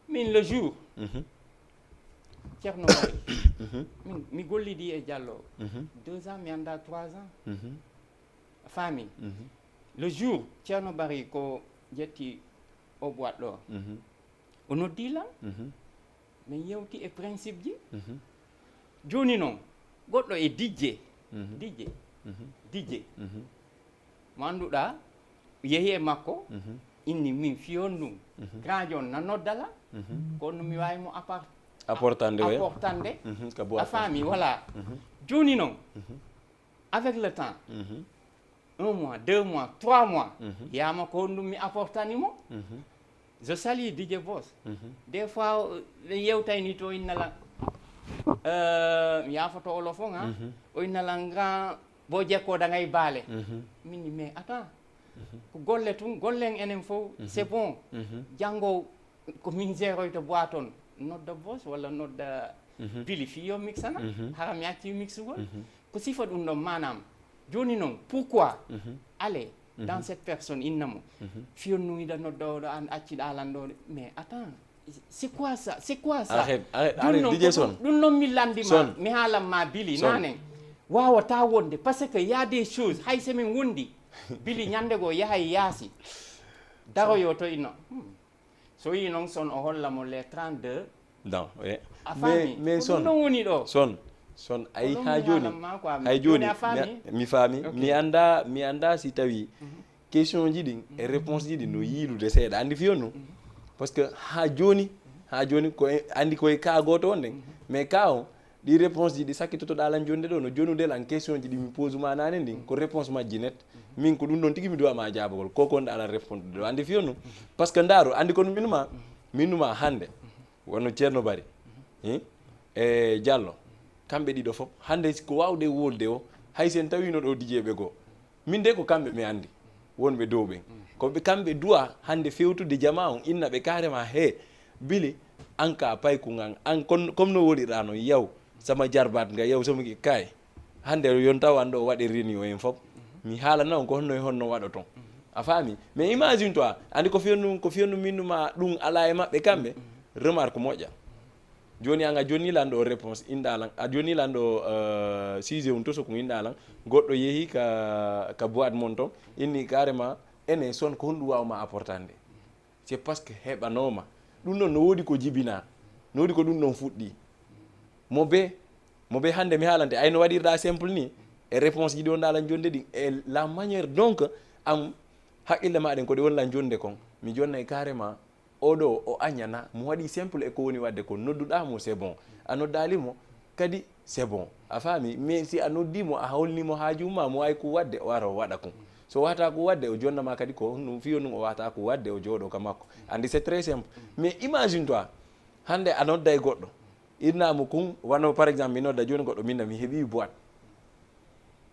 min le jour ceerno Bari mi gollidi e Diallo 2 ans mi anda 3 ans a faami le jour ceerno Bari ko jetti o boîte ɗo o noddilan min yewti e principe ji joni noon goɗɗo e dijje mo annduɗa yeehi e makko inni min fiyon ɗum grand jon na noddala kono mi wawi mo apportande a faami voilà joni noon avec le temps 1 mois 2 mois 3 mois yama ko ɗum mi apportanimo je salue DJ Boss des fois yewtayni to innala mi yafoto olof on o innala grand bo jekkoɗa ngay baale min ni mais attends ko golle tun gollen enen fof c'est bon janggo ko min géroyto boîte on nodda Boss walla nodda Billy fi yo mixana hara mi acci mixugol ko sifa ɗum ɗon manam joni noon pourquoi aller dans cette personne innamo fiyonnu ida nodda oɗo an acciɗa alan ɗo mais attends c'est quoi ça arrête DJ Son ɗum noon mi landima mi haalanma Billy nanen wawata wonde par ce que y a des choses hay so min wondi Billy ñande goo yahay yaasi daroyo to inno so yi noon Son o hollamo les 32 non a faami mais Son ɗum woni ɗo Son ay ha joni mi faami mi anda si tawi question ji ɗin e réponse ji ɗin no yiilude seeɗa andi fiyonnu parce que ha joni ko andi koye ka goto on nden mais ka o ɗi réponse ji ɗi sakkitotoɗa lan jonde ɗo no jonudel an question ji ɗi mi pose ma nane ndin ko réponse majji net min ko ɗum ɗon tigui mi duwama jabagol kokonɗa ala répondre ɗo andi fiyonnu par ce que ndaaro andi kono minnuma hande wonno ceerno Bari e Diallo kamɓe ɗiɗo fof hande ko wawde wolde o hay sen tawino ɗo dijeɓe goo min de ko kamɓe mi andi wonɓe dow ɓen koɓe kamɓe duwa hande fewtude jama on inna ɓe carrément he Billy an ka paykugan an comme no woɗiɗa no yaw sama jarbat nga yaw somi kay hande yon taw an ɗo waɗe réunion en fof mi haalana on ko honno waɗa ton a faami mais imagine toi andi ko fiyonnu minnuma ɗum ala e maɓɓe kamɓe remarque moƴƴa joni anga joni lan ɗo réponse inɗalan a joni lan ɗo sujet um to soko inɗalan goɗɗo yeehi ka boîte mon ton inni carrément ene Son ko honɗum wawma apportande c'est parce que heɓanoma ɗum ɗon no woodi ko jibina no woodi ko ɗum ɗon fuɗɗi mo be hande mi haalante ay no waɗirɗa simple ni e réponse ji ɗi wonɗalan jonde ɗin e la manière donc am haqqille maɗen ko ɗe wonlan jonde kon mi jonnay carrément oɗo o añana mo waɗi simple e ko woni wadde ko nodduɗamo c'est bon a noddalimo kadi c'est bon a faami mais si a noddimo a holnimo haajuma mo wawi ko wadde o ara o waɗa kon so wata ko wadde o jonnama kadi ko ɗum fiyo ɗum o wata ko wadde o jooɗo ka makko andi c'est très simple mais imagine toi hande a nodda e goɗɗo innamo kun wano par exemple mi nodda joni goɗɗo minna mi heeɓi boîte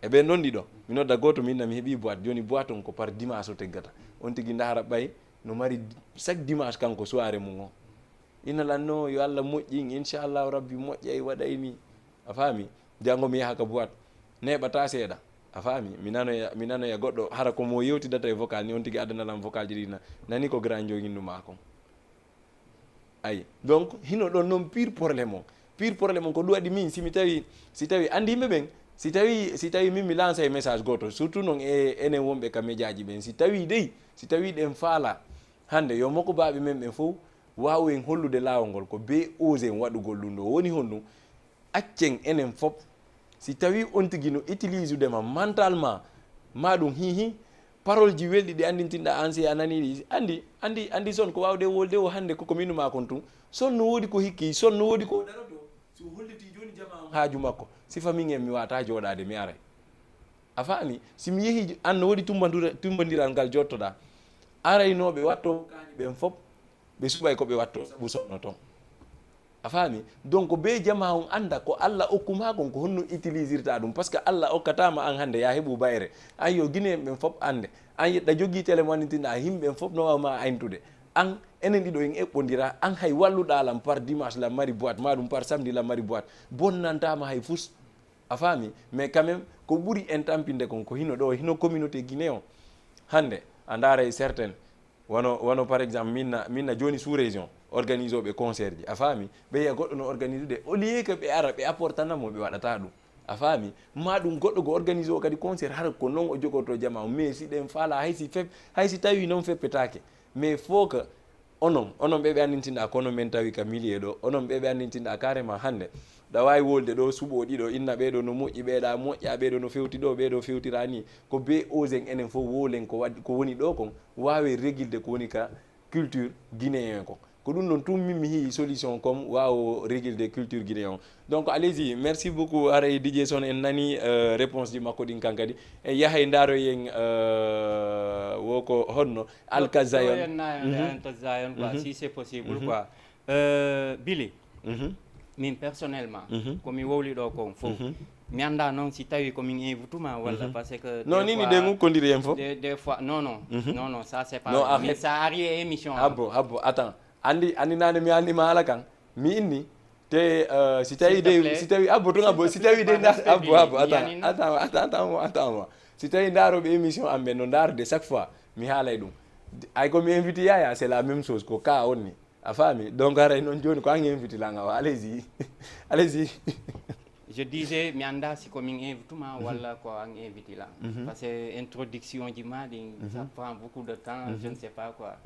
e ɓen ɗon ɗiɗo mi nodda goto minna mi heeɓi boîte joni boîte on ko par dimanche o teggata on tigui dara ɓay no mari chaque dimanche kanko soirée mum o ina lanno yo Allah moƴƴin inchallahu rabbi moƴƴay waɗay ni a faami janggo mi yaha ka boîte neɓata seeɗa a faami mi nanoya goɗɗo hara komo yewtidata e vocal ni on tigui addanalam vocal ji ɗi nani ko grand joguinnuma kon ayi donc hino ɗon noon pire probléme o ko ɗum waɗi min si tawi andi yimɓe ɓen si tawi min mi lance e message goto surtout noon enen wonɓe ka médiaji ɓen si tawi ɗen faala hande yo makko baɓe men ɓen fof wawen hollude laawol ngol ko be osen waɗugol ɗum ɗo woni honɗum accen enen fop si tawi on tigui no utilise udema mentalement maɗum hihi parole ji welɗi ɗi andintinɗa an si a nani andi son ko wawde wolde o hande koko minuma kon tun son no woodi ko hikki son no woodi ko ɗaroto so holliti joni jama on haaju makko sifa min en mi wata joɗade mi aray a faami simi yeehi an no woodi tumbodiral ngal jottoɗa araynoɓe watto kaani ɓen fop ɓe suɓay koɓe watto sabu sonno toon a faami donc be jama on anda ko Allah okkuma kon ko honno utilisirta ɗum par ce que Allah okkatama an hande ya heeɓu bayre an yo guine en ɓen fop ande an yeɗɗa jogui télé mo andintinɗa yimɓe fop no wawma ayntude an enen ɗiɗo en eɓɓodira an hay walluɗalam par dimanche lam mari boîte maɗum par samedi lam mari boîte bonnantama hay fus a faami mais quand même ko ɓuuri en tampinde kon ko hino ɗo hino communauté guiné o hande a daaray certaine wono par exemple minna joni sous région organise oɓe concert ji a faami ɓe yiya goɗɗo no organise ude au lieu que ɓe ara ɓe apportanamo ɓe waɗata ɗum a faami ma ɗum goɗɗo go organise o kadi concert har ko noon o jogorto jama o mais si ɗen faala haysi tawi noon feppetake mais faut que onon ɓeɓe andintinɗa kono men tawi ka milier ɗo onon ɓeɓe andintinɗa carrément hande ɗa wawi wolde ɗo suɓo ɗiɗo inna ɓeɗo no moƴƴi ɓeeɗa moƴƴa ɓeɗo no fewti ɗo ɓeɗo fewtira ni ko be osen enen fof wolen ko woni ɗo kon wawe régilde ko woni ka culture guinéen ko ɗum ɗon tum min mi heewi solution comme wawo régilde culture guinéen donc allez-y merci beaucoup aray DJ Son en nani réponse ji makko ɗin kan kadi e yahay daroyen woko honno Alkazayon Alkazayon quoi si c'est possible quoi Billy min personnellement komi wowli ɗo kon fof mi anda noon si tawi komin invituma walla parce que non nini ɗe gukkodiri en fof des fois non ça c'est pas mais ça ari e émission habbo attends andi nane mi andima ala kan mi inni te si tawi abbo tun abbo si tawi de abbo attends si tawi daroɓe émission amɓe no darde chaque fois mi haalay ɗum ay komi invité yaya c'est la même chose ko ka on ni a faami donc aray noon joni ko an invité langa wa allez-y je disais mi anda si komin invituma walla ko an invité la parce que introduction ji maɗi ça prend beaucoup de temps je ne sais pas quoi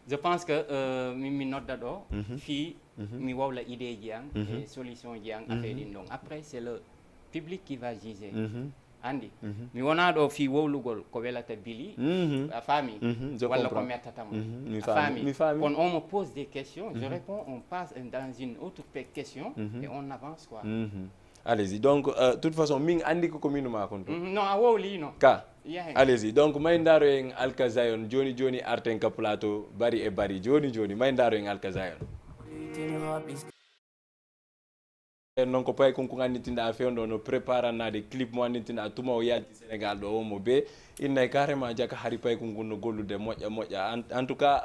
je pense que mi nodda ɗo fi mi wowla idée ji an et solution ji an affaire ɗin ɗon après c'est le public qui va juger andi mi wona ɗo fi wowlugol ko welata Billy a faami walla ko mettatamo a faami kono on me pose des questions je réponds on passe dans une autre question et on avance quoi allez-y donc toute façon min andi ko commune ma kon to non a wowli no ka allez-y donc may ndaro en Alkazayon joni arten ka plateau bari e bari joni may ndaro en Alkazayon non ko pay konko andintinɗa fewdo no préparanade clip mo andintinɗa tuma o yalti Sénégal ɗo o mo be innay carrément jaka hari pay konko no gollude moƴƴa en tout cas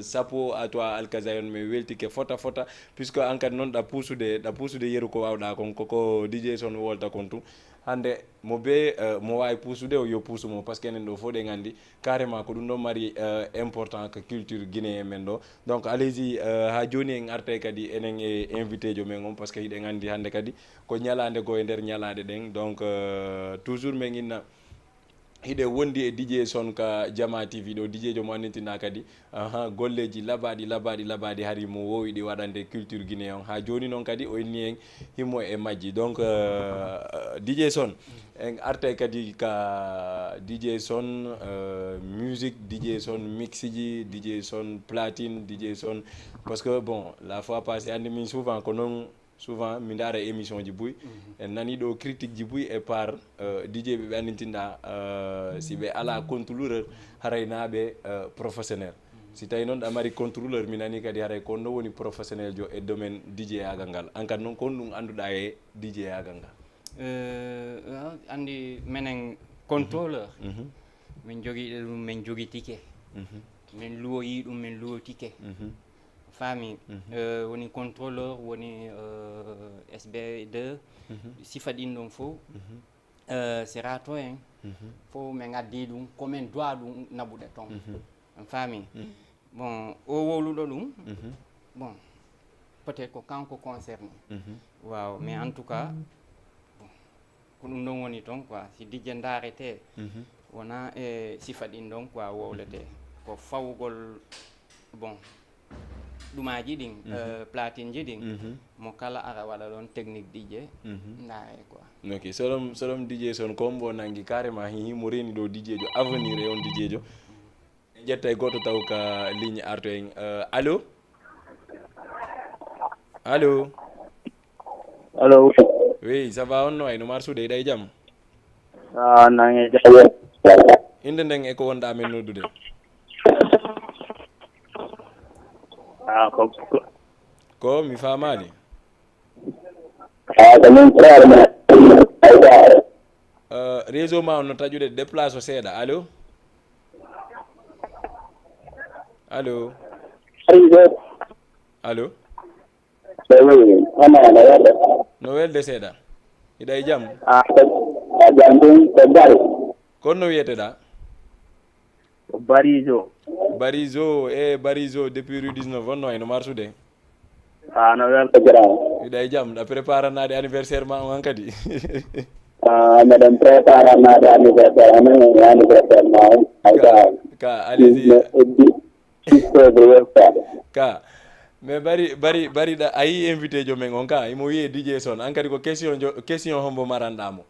sapo à toi Alkazayon mi weltike fota puisque en kadi noon ɗa puusude yeru ko wawɗa kon koko DJ Son wolta kon tu hande mo be mo wawi puusude o yo puusumo par ce que enen ɗo fof ɗen andi carrément ko ɗum ɗon mari important que culture guinéen men ɗo donc allez-y ha joni en arte kadi enen e invité jo men on par ce que hiɗen andi hande kadi ko ñalade go e nder ñalade ɗen donc toujours men inna hiɗe wondi e DJ Son ka Jama TV ɗo DJ jo mo annitina kadi golleji labaɗi hari mo wowi ɗi waɗande culture guinéen ha joni noon kadi o inni en himmo e majji donc DJ Son en arte kadi ka DJ Son musique DJ Son mix ji DJ Son platine DJ Son parce que bon la fois passée andi min souvent ko noon souvent mi daara émission ji buy en nani ɗo critique ji buy e par DJ ɓe andintinɗa si ɓe ala contrôleur haraynaɓe professionnel si tawi noon amari contrôleur mi nani kadi haray kon no woni professionnel jo e domaine DJ yagal ngal an kadi noon kon ɗum annduɗa e DJ yagal ngal andi menen contrôleur min jogiiɗo ɗum min jogui ticket min luwoyi ɗum min luwo ticket faami woni contrôleur woni SB2 sifa ɗin ɗon fof sera to en fof min addi ɗum komin doit ɗum naɓuɗe toon faami bon o wowluɗo ɗum bon peut-être ko kanko concerné waaw mais en tout cas bon ko ɗum ɗon woni toon quoi si dijje daarete wona e sifa ɗin ɗon quoi wowlete ko fawgol bon ɗumaji ɗin platine ji ɗin mo kala ara waɗa ɗon technique DJ ndaare quoi ok soɗom DJ son kombo nangi carrément himo reni ɗo DJ jo avenir e on DJ jo en ƴetta e goto taw ka ligne arto en allo allo allo oui ça va on no ay no mar suude ɗay jaam nange jaɓe inde nden e ko wonɗa men noddude ko mi famani ko min frère ma réseau ma on no taƴude déplace o seeɗa allo allo allo no welde seeɗa iɗa e jaam kon no wiyeteɗa Barizo Barizo depuis rue 19 on no ay no marsude no welta grand iɗa e jaam ɗa préparanade anniversaire ma on kadi meɗen préparanade anniversaire amen anniversaire ma on ka allez-y ka mais bari ɗa a yi invité jo men on ka imo wiye DJ son an kadi ko question hombo maranɗamo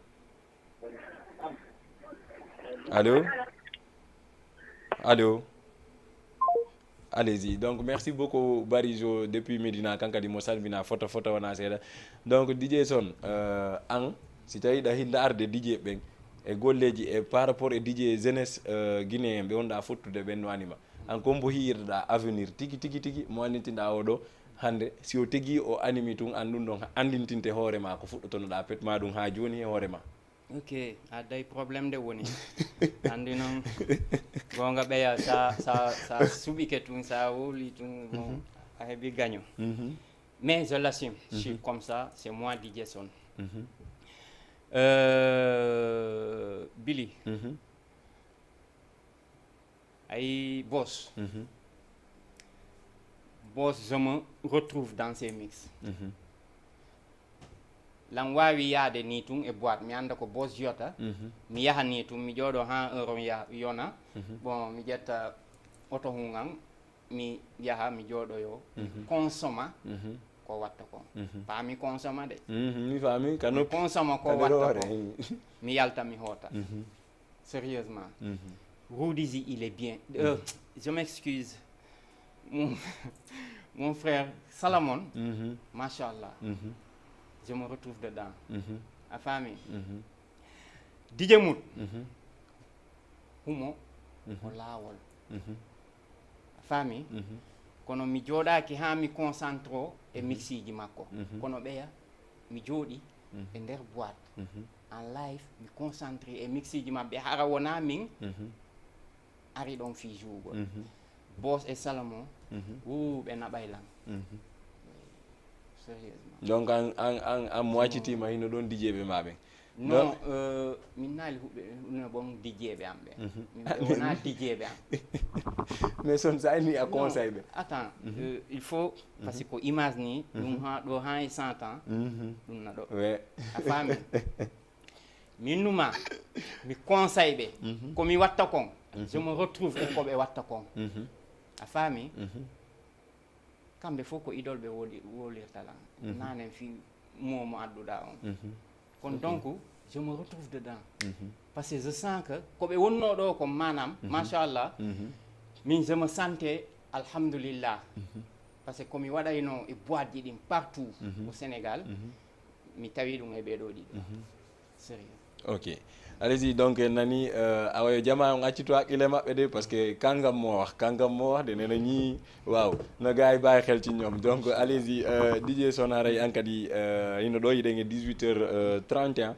allo allez-y donc merci beaucoup Barizo depuis Médina kankadi mo salmina photo wona seeɗa donc DJ son an si tawi ɗa hinda arde DJ ɓen e golleji e par rapport e DJ jeunesse guinéen ɓe wonɗa fottude ɓen no anima an ko mbo hiyirɗa avenir tigi mo andintinɗa oɗo hande si o tigi o animi tun an ɗum ɗon andintinte hoorema ko fuɗɗotonoɗa petma ɗum ha joni e hoorema ok adday probléme de woni andi noon gonga ɓeya sa suɓike tun sa wowli tun bon a heeɓi gagnant mais je l'assume je suis comme ça c'est moi DJ Son Billy ay Boss je me retrouve dans ces mix lan wawi yaade ni tun e boîte mi anda ko Boss yota mi yaha ni tun mi jooɗo ha heure yona bon mi ƴetta auto hungan mi yaha mi jooɗoyo consomma ko watta ko paami consomma de mi faami kano consomma ko watta ko mi yalta mi hoota sérieusement Roudizi il est bien je m'excuse mon frère Salamon machallah je me retrouve dedans a faami DJ Mout humo o laawol a faami kono mi jooɗaaki haa mi concentre o e mixiji makko kono ɓeya mi jooɗi e nder boîte en live mi concentré e mixiji maɓɓe hara wona min ari ɗon fii jougol Boss et Salomon ɓe naɓaylan sérieusement donc an moititima hino ɗon DJ ɓe maɓe non min naali huɓɓe no bon DJ ɓe am ɓe min wona DJ ɓe am mais son sa ni a conseil ɓe attends il faut par ce que ko image ni ɗum ha ɗo ha e 100 ans ɗum na ɗo a faami min numa mi conseil ɓe komi watta kon je me retrouve e koɓe watta kon a faami kamɓe fof ko idole ɓe wolirtalan nanen fi momo adduɗa on kon donc je me retrouve dedans parce que je sens que koɓe wonno ɗo ko manam machallah min je me sentais alhamdulillah parce que komi waɗayno e boîte ji ɗin partout au Sénégal mi tawi ɗum e ɓeɗo ɗiɗo sérieux ok allez-y donc nani awayo jama on accito haqqile maɓɓe de par ce que kangam mo wax de nena ñi waaw no gars yi bàyyi xel ci ñoom donc allez-y DJ Son aray an kadi hino ɗo yiɗen e 18h31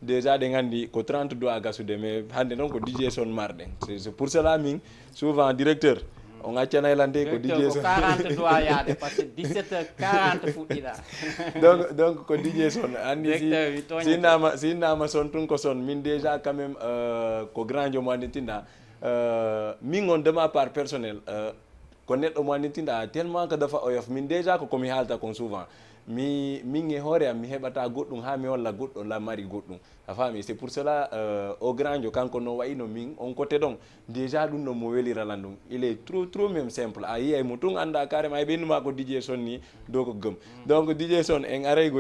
déjà ɗe gandi ko 30 doit gasude mais hande noon ko DJ Son marɗen c'est pour cela min souvent directeur on accanaylan ko DJ Son 40 doit yaade par ce que 17h40 fuɗɗiɗa donc ko DJ Son andi sinnama Son tun ko Son min déjà quand même ko grand jo mo anditinɗa min on de ma part personnel ko neɗɗo mo anditinɗa tellement que dafa oyof min déjà ko komi haalta kon souvent min e hoore am mi heɓata goɗɗum ha mi holla goɗɗo la mari goɗɗum a faami c'est pour cela au grand jo kanko no wayno min on côté ɗon déjà ɗum ɗon mo weliralan ɗum il est trop même simple a yiyay mo tun anda carrément e ɓennuma ko DJ Son ni dow ko gëm donc DJ Son en aray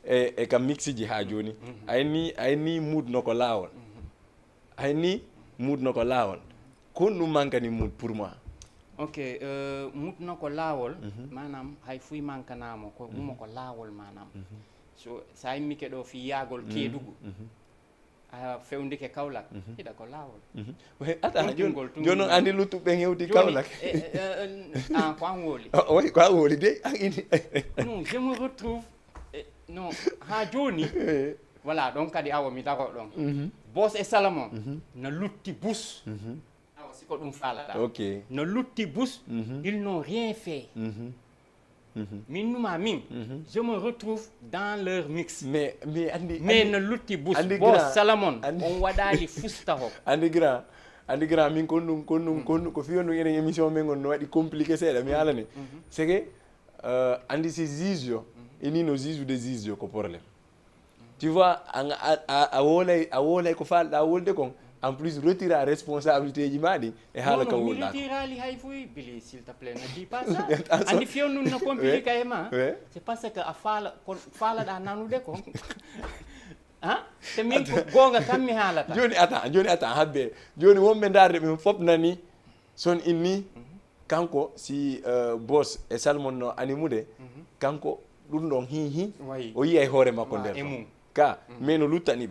e kam mixiji ha joni ayni mudno ko laawol kon ɗum mankani mood pour moi ok mutno ko laawol manam hay fuy mankanamo ko ɗuma ko laawol manam so sa yimmike ɗo fi yaagol keedugu a fewndike Kaolack hiɗa ko laawol ata joni on andi luttuɓe hewti Kaolack ko an wooli oui ko an wooli de non je me retrouve non ha joni voilà donc kadi awo mi dago ɗon Boss et Salomon no lutti bus ko ɗum falata ok no lutti bus ils n'ont rien fait min numa min je me retrouve dans leur mix mais no lutti bus Boss Salomon on waɗali fusta ho andi grand min kon ɗum ko fiyon ɗum enen émission men gon no waɗi compliqué seeɗa mi haalane c'est que andi si juge ini no juge de juge ko probléme tu vois a wolay ko falɗa wolde kon en plus retira responsabilité ji maɗi e haala ka wulɗa mi retirali hay foy Billy s'il te plaît ne dis pas ça andi fiyon ɗum no compliqué e ma c'est parce que a faalaɗa nanude ko te min ko gonga kam mi haalata joni attends habbe joni wonɓe darde ɓe fof nani Son inni kanko si Boss e Salmon no animude kanko ɗum ɗon hi o yiya e hoore makko nder ka mais no luttani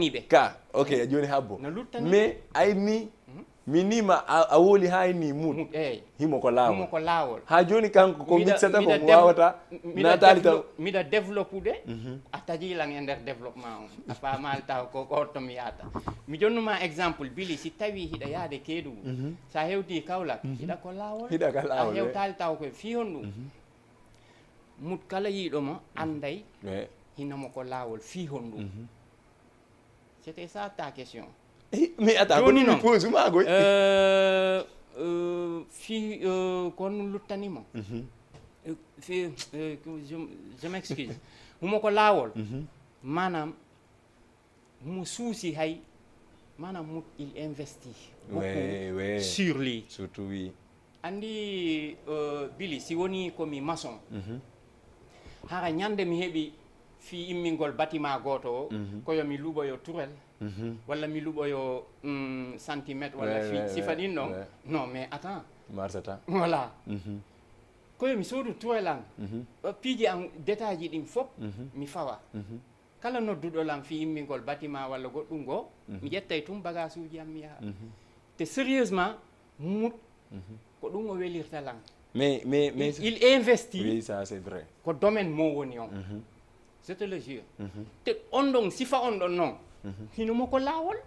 ɓe ka ok joni habbo mais ayni mi nima a woli ha ni mut himo ko laawol ha joni kanko ko mixata ko wawata natali taw miɗa développude a tajilan e nder développement on a famal taw ko to mi yata mi jonnuma exemple Billy si tawi hiɗa yaade Keedugu sa hewti Kaolack hiɗa ko laawol a hewtali taw ko fi hon ɗum mut kala yiɗomo anday hinomo ko laawol fi hon ɗum c'était ça ta question. Mais attends, joni non pose ma goy fi kon luttanimo fi je m'excuse humo ko laawol manam humo suusi hay manam mut il investit beaucoup sur lui surtout oui andi Billy si woni komi maçon hara ñande mi heɓi fi immingol bâtiment goto o koyo mi luɓoyo tourelle walla mi luɓoyo centimètre walla fi sifa ɗin ɗon non mais attends marsata voilà koyo mi soodu tourelle an piiji an détail ji ɗin fof mi fawa kala nodduɗol an fi immingol bâtiment walla goɗɗum go mi ƴettay tum bagage uji am mi yaha te sérieusement mut ko ɗum o welirta lan mais il investit oui ça c'est vrai ko domaine mo woni on je te le jure te on ɗon sifa on ɗon noon hinomo ko laawol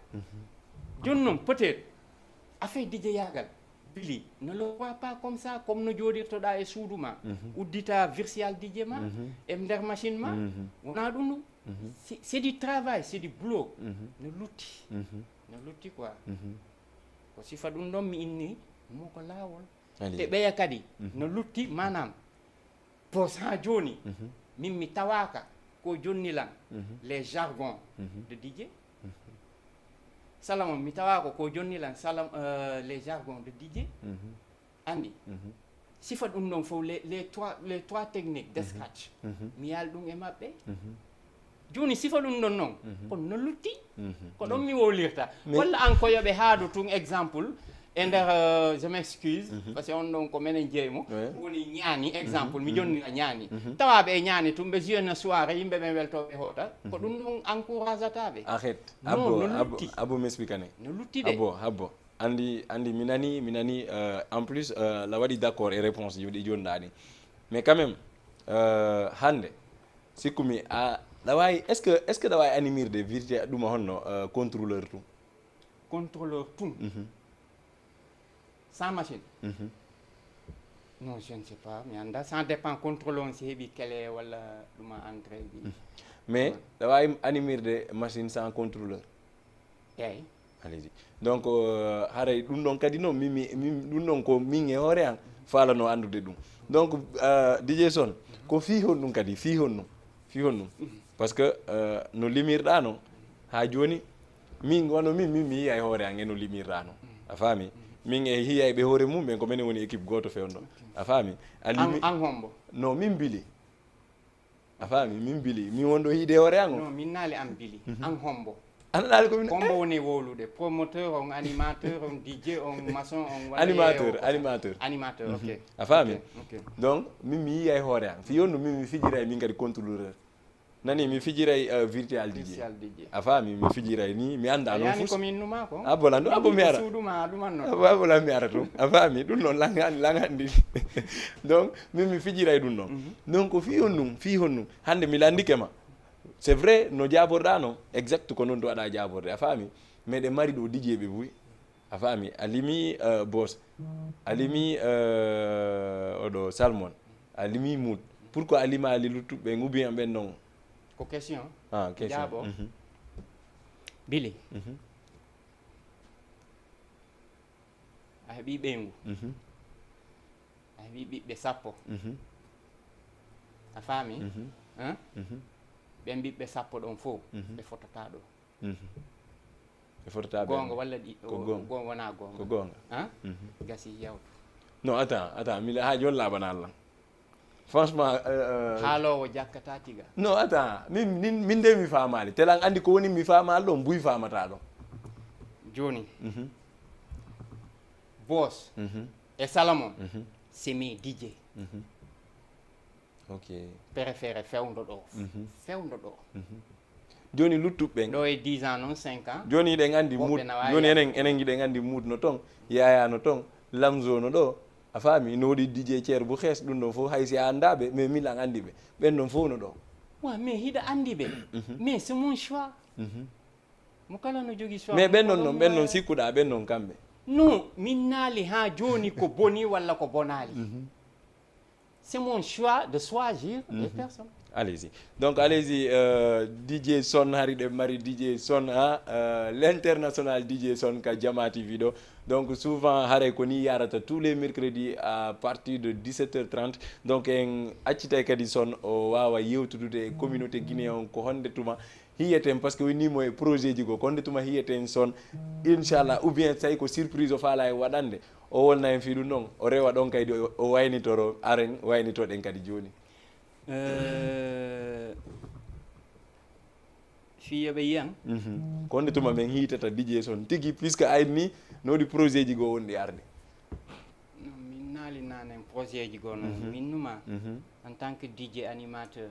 joni noon peut-être affaire DJ Yagal Billy ne le vois pas comme ça comme no jooɗirtoɗa e suudu ma uddita virtual DJ ma e nder machine ma wona ɗum ɗum c'est du travail c'est du boulot no lutti quoi ko sifa ɗum ɗon mi inni mo ko laawol te ɓeya kadi no lutti manam Boss ha joni min mi tawaka ko jonnilan les jargons de DJ Salomon mi tawako ko jonnilan les jargons de DJ andi sifa ɗum ɗon fof les trois techniques de scratch mi yaal ɗum e maɓɓe joni sifa ɗum ɗon noon kono no lutti ko ɗon mi wolirta walla an koyoɓe haadu tun exemple e nder je m'excuse parce que on ɗon ko minen jeymo woni ñaani exemple mi jonni a ñaani tawaɓe e ñaani tum ɓe jeune soirée yimɓe ɓe weltoɓe hoota ko ɗum ɗum encourage ataɓe arrête abo m'expliquane no lutti de habbo andi mi nani en plus la waɗi d'accord e réponse ɗi jonɗani mais quand même hande sikkumi ɗa wawi est ce que ɗa wawi animirde virté ɗuma honno contrôleur tum sans machine non je ne sais pas mi anda ça dépend contrôle on si heeɓi kele walla ɗuma entrée bi mais ɗa wawi animirde machine sans contrôleur eyyi allez-y donc haray ɗum ɗon kadi noon ɗum ɗon ko min e hoore an falano andude ɗum donc DJ Son ko fi hon ɗum kadi fi hon ɗum par ce que no limirɗa no ha joni min wono min mi yiya e hoore an e no limirɗa no a faami min e hiya ɓe hoore mum ɓen ko minen woni équipe goto fewno a faami an hombo non min bili a faami min bili min wonɗo hiide hoore an o non min naali an bili an hombo anaɗaali komin hombo woni wowlude promoteur on animateur on DJ on maçon on animateur ok a faami donc min mi yiya e hoore an fi yonno min mi fijira e min kadi contrôleur nani mi fijiray virtual DJ a faami mi fijiray ni mi anda non fus komin numa ko abola ndo abo mi ara suuduma ɗumanno abola mi ara to a faami ɗum noon langandi donc min mi fijiray ɗum noon donc ko fi hon ɗum hande mi landike ma c'est vrai no jaborɗa no exact ko noon to waɗa jaborde a faami mais ɗe mari ɗo DJ ɓe buy a faami a limi boss a limi oɗo salmon a limi mout pourquoi a lima ali luttuɓe ngubbiyan ɓen noon ko question question jaabo Billy a heeɓi ɓeyngu a heeɓi ɓiɓɓe sappo a faami ɓen ɓiɓɓe sappo ɗon fof ɓe fotata ɗo ɓe fotata gonga walla wona ko gonga gasi yawtu non attends mi ha joni laɓana Allah franchement haalowo jakkata tiga non attends min nde mi famali telan andi ko woni mi famal ɗon mbuy famata ɗon joni boss e Salomon c'est mes DJ ok préféré fewdo ɗo joni luttuɓe ɗo e 10 ans noon 5 ans joni ɗen andi mood joni enen giɗen andi mood no ton yaya no ton lamzo no ɗo a faami no waɗi DJ Thier bu xees ɗum ɗon fof hay si a andaɓe mais milan andi ɓe ɓen ɗon fof no ɗo wa mais hiɗa andi ɓe mais c'est mon choix mo kala no jogui choix mais ɓen noon sikkuɗa ɓen noon kamɓe non min naali ha joni ko boni walla ko bonali c'est mon choix de choisir les personnes allez-y donc allez-y DJ Son hariɗe mari DJ Son l'international DJ Son ka Jama TV ɗo donc souvent haray ko ni yarata tous les mercredis à partir de 17h30 donc en accitay kadi Son o wawa yewtudude e communauté guinéen on ko honde tuma hiyeten par ce que wonimo e projet ji go ko honde tuma hiyeten Son inchallah ou bien tawi ko surprise o faala e waɗande o wolna en fi ɗum noon o rewa ɗon kaydi o waynitoro aren waynitoɗen kadi joni fiyoɓe yiyan ko honde tuma min hiitata DJ Son tigui puisque ayni ni no waɗi projet ji goo wonɗi arde min naali nanen projet ji goo noon min numa en tant que DJ animateur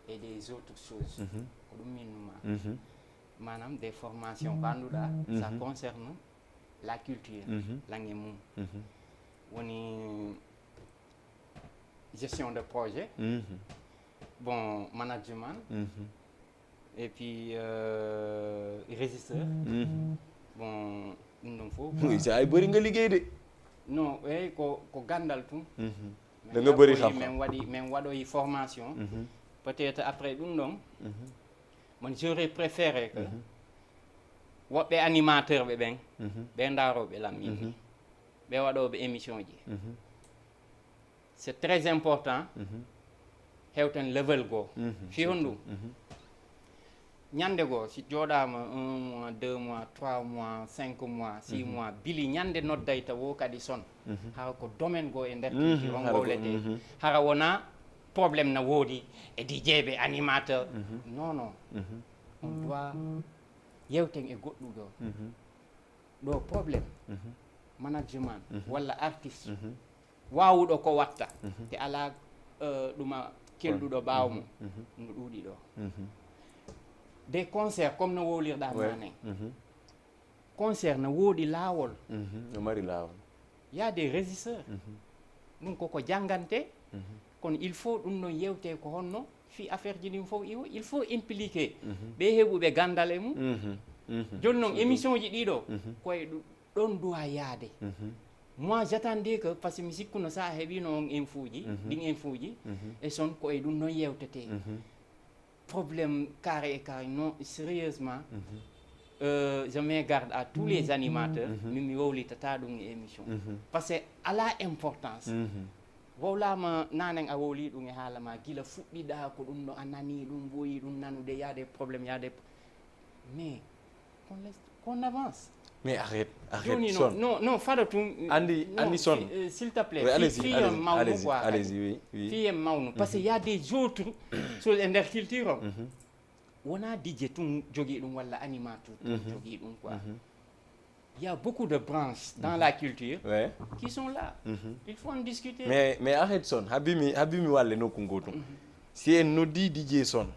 et des autres choses ko ɗum min numa manam des formations ko annduɗa ça concerne la culture langue mum woni gestion de projet bon management et puis régisseur bon ɗum ɗon fof sa ay bëri nga liggéey de non eyyi ko gandal tum da nga bëri xam min waɗoyi formation peut-être après ɗum ɗon man j'aurais préféré que woɓɓe animateur ɓe ɓen ɓe daroɓe lam yimɓe ɓe waɗoɓe émission ji c'est très important hewten level goo fi hon ɗum ñande goo si jooɗama 1 mois 2 mois 3 mois 5 mois 6 mois bili ñande nodday tawo kadi Son hara ko domaine goo e nder culture on gowlete hara wona probléme na woodi e DJ ɓe animateur non on doit yewten e goɗɗu ɗo ɗo probléme management walla artiste waawuɗo ko watta te alaa ɗuma kelduɗo ɓaawo mum no ɗuuɗi ɗo des concerts comme no wowlirɗa nanen concert no woodi laawol no mari laawol y a des régisseurs ɗum koko janggante kono il faut ɗum noon yewte ko honno fi affaire ji ɗin fof il faut impliqué ɓe heɓuɓe gandal e mum joni noon émission ji ɗiɗo koye ɗon duwa yaade moi j'attendais que par ce que mi sikkuno sa heɓino on info ji ɗin info ji e son koye ɗum noon yewtete problème carré et carré non sérieusement je mets garde à tous les animateurs mi wowlitata ɗum e émission par ce que ala importance wowlama nanen a wowli ɗum e haala ma gila fuɗɗiɗa ko ɗum ɗo a nani ɗum boyi ɗum nanude y a des problèmes y a des mais qu'on avance mais arrête joni son non fada tum andi son s'il te plaît oui, allez-y fiyem mawnu quoi allez-y oui fiyem mawnu par ce que y a des autres choses e nder culture o wona DJ tum jogui ɗum walla animateur tum jogui ɗum quoi il y a beaucoup de branches dans la culture qui sont là il faut en discuter mais arrête son habimi walle nokku gotum si en noddi DJ son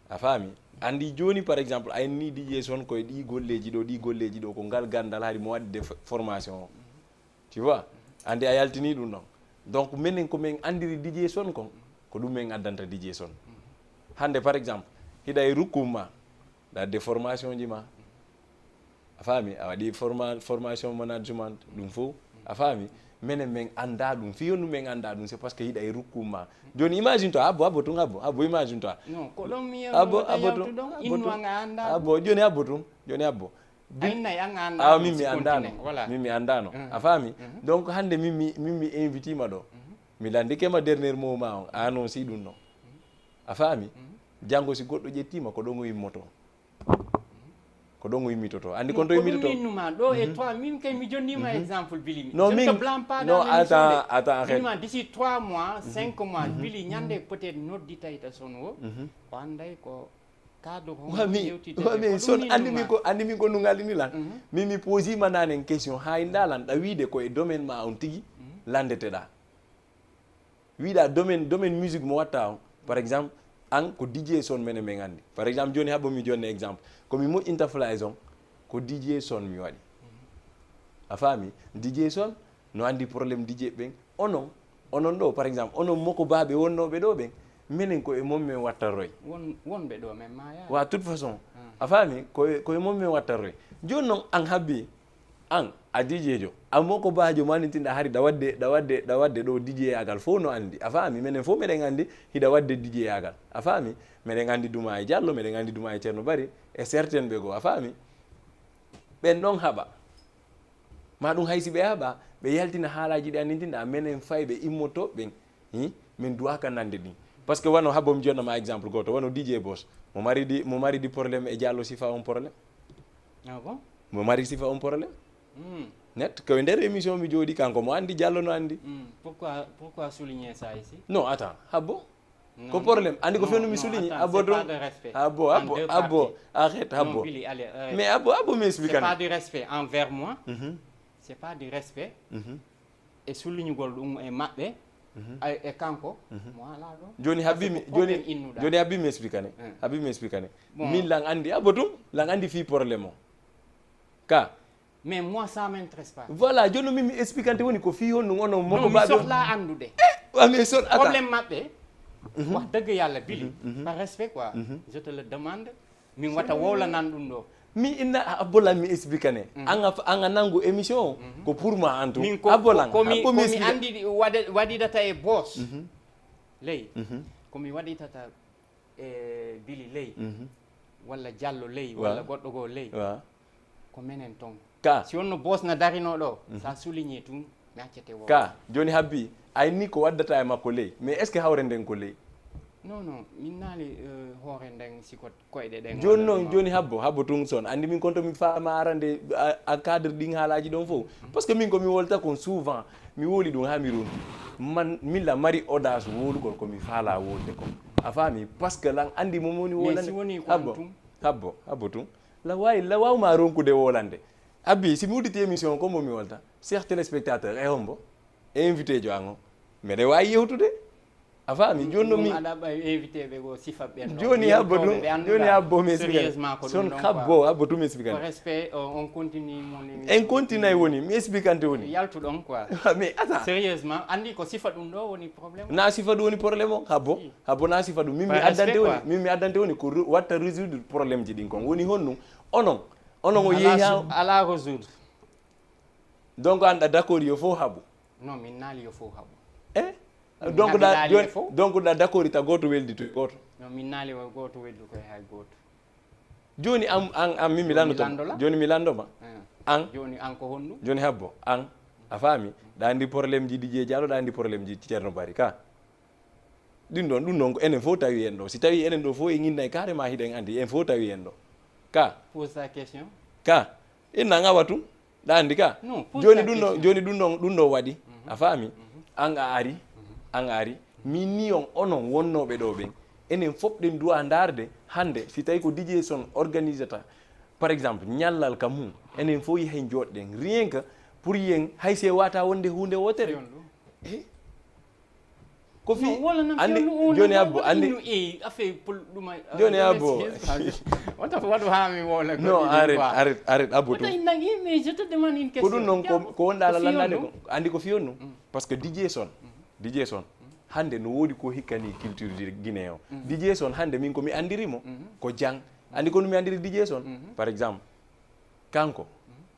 a faami andi joni par exemple ay ni DJ son koye ɗi golleji ɗo ko ngal gandal haari mo waɗde formation o tu vois andi a yaltini ɗum ɗon donc minen ko min andiri DJ son ko ɗum min addanta DJ son hande par exemple hiɗa e rukkum ma ɗadde formation ji ma a faami a waɗi formation management ɗum fof a faami minen min anda ɗum fiyonnu min anda ɗum c'est parce que hiɗa e rukkum ma joni imagine toi abbo tun abbo imagine toi non ko ɗon mi abbo joni abbo tun min mi andano a faami donc hande min mi invite ma ɗo mi landikema dernier mot ma on a non si ɗum non a faami janggo si goɗɗo ƴettima ko ɗon o yimmoto ko ɗon o yimmitoto andi kon to yimmitoto minnuma ɗo e 3 min kay mi jonnima exemple Billy non je ne te blâme pas non attends d'ici 3 mois 5 mois Billy ñande peut-être nodditayta son o o anday ko cadre wami son andi min ko no ngalini lan min mi posima nanen question hay ndalan ɗa wiide koye domaine ma on tigui landeteɗa wiiɗa domaine musique mo watta on par exemple an ko DJ son menen min andi par exemple joni haɓomi jonne exemple komi moƴƴinta fly zone ko DJ son mi waɗi a faami DJ son no andi probléme DJ ɓen onon ɗo par exemple onon moko baɓe wonnoɓe ɗo ɓen minen koye mom min watta roy wonɓe ɗo men ma wa toute façon a faami koye mom min watta roy joni noon an habbi an a DJ jo ammo ko baajo manitinɗa hari ɗa wadde ɗo DJ yagal fof no andi a faami minen fof meɗen andi hiɗa wadde DJ yagal a faami meɗen andi Duma e Diallo meɗen andi Duma e Ceerno Bari e certaine ɓe go a faami ɓen ɗon haɓa ma ɗum haysi ɓe haɓa ɓe yaltina haalaji ɗi annitinɗa menen fay ɓe immoto ɓen min duwaka nande ɗin par ce que wano haɓomi jonnama exemple goto wano DJ Boss mo mari di probléme e Diallo sifa on probléme mo mari sifa on probléme net koye nder émission mi jooɗi kanko mo andi Diallo no andi pourquoi souligner ça ici non attends habbo ko probléme andi ko fenumi souligner abbo donc abbo arrête habbo mais abbo mi explique c'est pas du respect envers moi c'est pas du respect e soulignugol ɗum e maɓɓe e kanko mo ala ɗo joni habbimi expliquane min lan andi abbo tum lan andi fi probléme o ka mais moi ça m'intéresse pas voilà joni min mi expliquante woni ko fi honnu ono moko baɓe sohla andude mais son problème maɓɓe wax dëgg yàlla Billy par respect quoi je te le demande min wata wowlanan ɗum ɗo mi inna abbolan mi expliquane anga nangu émission ko pour moi en tout abbolan komi andi waɗidata e Boss ley komi waɗitata e Billy ley walla Diallo ley walla goɗɗo goo ley ko menen ton ka si wonno Boss na darino ɗo sa souligné tum mi accete wo ka joni habbi ayni ko waddata e makko ley mais est ce que hawre nden ko ley non min naali hoore nden siko koyɗe ɗen joni noon joni habbo tun son andi min kon to mi faama arande a cadre ɗin haalaji ɗon fof par ce que min komi wolta kon souvent mi woli ɗum ha mi run man milla mari audace wolugol komi faala wolde ko a faami par ce que lan andi momoni wolande habbo tun la wawma ronkude wolande abi si muditi émission ko momi walta chers téléspectateurs e hombo e invité joango mais de way yewtude a faami joni mi aɗa ɓa invité ɓe go sifa ɓen joni habbo ɗum joni habbo mi sérieusement ko son habbo habbo tum expliquer ko respect on continue mon en continue ay woni mi expliquante woni yaltu ɗon quoi mais attends sérieusement andi ko sifa ɗum ɗo woni probléme na sifa ɗum woni probléme o habbo na sifa ɗum mi addante woni ko watta résoudre probléme ji ɗin kon woni honnu onon o yeehi ala résoudre donc anda d'accord yo fof habbo non min naali yo fof habbo donc da joni donc da d'accord ita goto weldi to goto no min naali o goto weldu koye hay goto joni am mi lando to joni mi landoma an joni an ko honnu joni habbo an a faami da andi probléme ji DJ Diallo da andi probléme ji Thierno Bari ka ɗum ɗon ko enen fof tawi en ɗo si tawi enen ɗo fof e guinnayi carrément hiɗen andi en fof tawi en ɗo ka pose sa question ka inna ngawa tum da andi ka joni ɗum ɗo waɗi a faami an a ari min ni onon wonnoɓe ɗo ɓen enen fof ɗen duwa darde hande si tawi ko DJ Son organisata par exemple ñallal kam mum enen fof yahen joɗɗen rien que pour yen hayse wata wonde hunde wotere ko fi andi joni abbo andi affaire pol ɗuma joni abbo wata waɗu ha mi wola non arrête abbo to mais je te demande une question ko ɗum noon ko wonɗa ala landade ko andi ko fiyon ɗum parce que DJ Son hande no wodi ko hikkani culture Guinée o DJ Son hande min komi andirimo ko jang andi ko mi andiri DJ Son par exemple kanko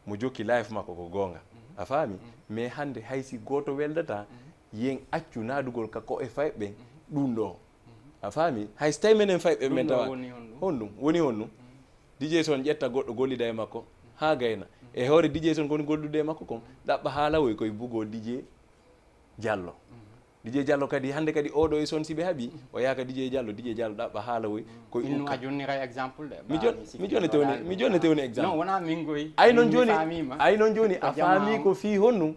mo jokki life makko ko gonga a faami mais hande haysi goto weldata yen accu naadugol kako e fayɓe ɗum ɗo a faami hay so tawi menen fayɓe men tawa honɗum woni honɗum DJ Son ƴetta goɗɗo gollida e makko ha gayna e hoore DJ Son koni gollude e makko kon ɗaɓɓa haalawoy koye bugo DJ Diallo kadi hande kadi oɗo e Son siɓe haaɓi o yaaka DJ Diallo ɗaɓɓa haalawoy koye inno a jonnira exemple de mi joni tewni exemple non wona min goyi ay noon joni a faami ko fi honnum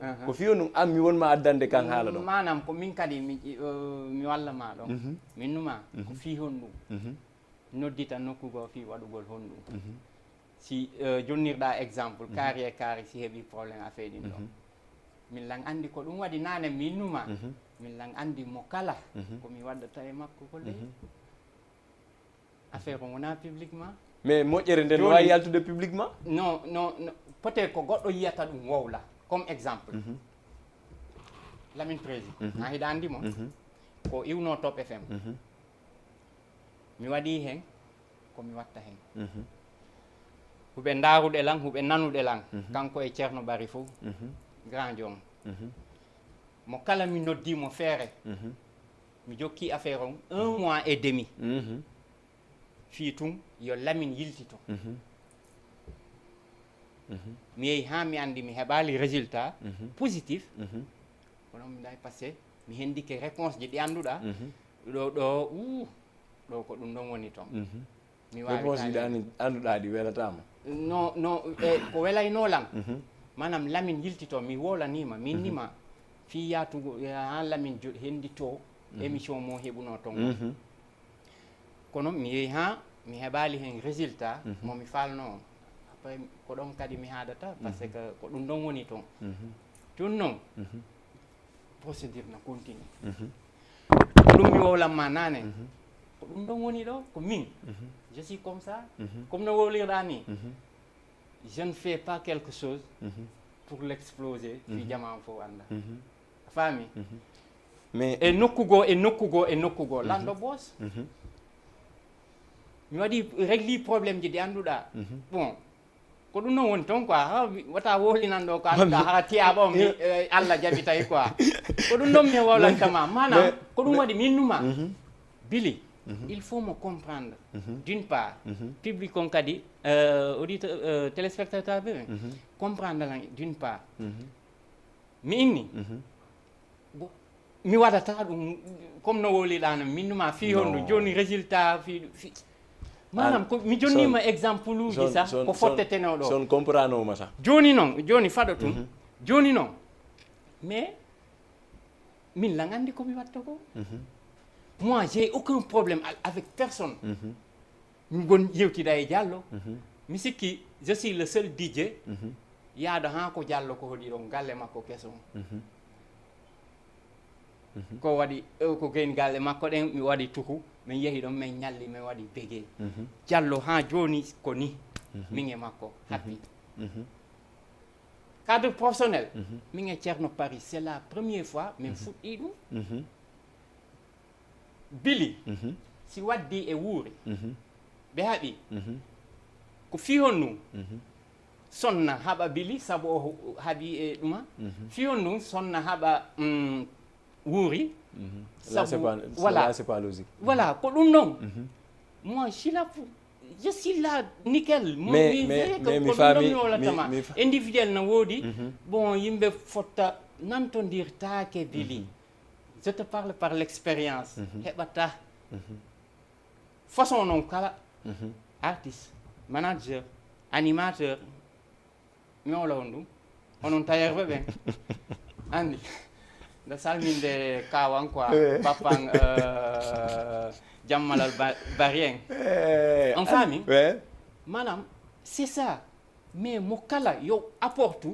an mi wonma addande kan haala ɗo manam ko min kadi mi wallama ɗon min numa ko fi honɗum noddita nokkugo fi waɗugol honɗum si jonnirɗa exemple kaari e kaari si heeɓi probléme affaire ɗin ɗo min lang andi ko ɗum waɗi nane min numa min lang andi mo kala komi waɗata e makko ko ley affaire o wona publiquement mais moƴƴere nden no wawi yaltude publiquement non peut être ko goɗɗo yiyata ɗum wowla comme exemple Lamine Prési ha hiɗa andimo ko iwno Top FM mi waɗi hen komi watta hen huɓe daruɗe lan huɓe nanuɗe lan kanko e Ceerno Bari fof grand jom mo kala mi noddimo feere mi jokki affaire on 1 mois et demi fi tum yo Lamine yiltito mi yehi ha mi andi mi heɓali résultat positif kono mi day passé mi hendike réponse ji ɗi annduɗa ɗo ko ɗum ɗon woni toon mi wawi réponse ji ɗi annduɗa ɗi welatama non ko welaynolan manam Lamine yiltito mi wolanima min nima fi yatugo ha Lamine hendito émission mo heɓuno toon kono mi yehi ha mi heɓali hen résultat momi falno après ko ɗon kadi mi haadata par ce que ko ɗum ɗon woni toon tun noon procédure no continue ko ɗum mi wowlanma nane ko ɗum ɗon woni ɗo ko min je suis comme ça comme no wowlirɗa ni je ne fais pas quelque chose pour l'exploser fi jaman fof anda faami mais e nokkugo lanɗo boos mi waɗi régli probléme ji ɗi annduɗa bon ko ɗum noon woni toon quoi ha wata wohlinan ɗo ko annduɗa hara tiyaɓo mi Allah jaɓi tawi quoi ko ɗum ɗon mi wolantama manam ko ɗum waɗi min numa Billy il faut me comprendre d'une part public on kadi auditeur téléspectateur ɓe comprendre lan d'une part mi inni mi waɗata ɗum comme no woliɗano min numa fi hondu joni résultat fi manam ko mi jonnima exemple uji sa ko fotteteno ɗo son comprenoma sa joni faɗo tum joni noon mais min lang andi komi watta ko moi j'ai aucun problème avec personne mi gon yewtida e Diallo mi sikki je suis le seul DJ yaada ha ko Diallo ko hoɗi ɗon galle makko keso ko waɗi ko gayni galle makko ɗen mi waɗi tuku min yehi ɗon min ñalli min waɗi bégé Diallo ha joni ko ni min e makko happy cadre professionnel min e Ceerno Paris c'est la première fois min fuɗɗi ɗum Billy si waddi e wuuri ɓe haɓi ko fihon ɗum sonna haɓa Billy sabu o haɓi e ɗuma fihon ɗum sonna haɓa wuuri sabu voilà c'est pas logique voilà ko ɗum ɗon moi je suis là nickel mais mi faami individuel no woodi bon yimɓe fotta nantodirtake Billy je te parle par l'expérience heɓata façon noon kala artiste manager animateur mi wolo on ɗum onon tailleur ɓe ɓen andi nde salminde kawan quoi papan Jammalal Barien on faami manam c'est ça mais mo kala yo apporte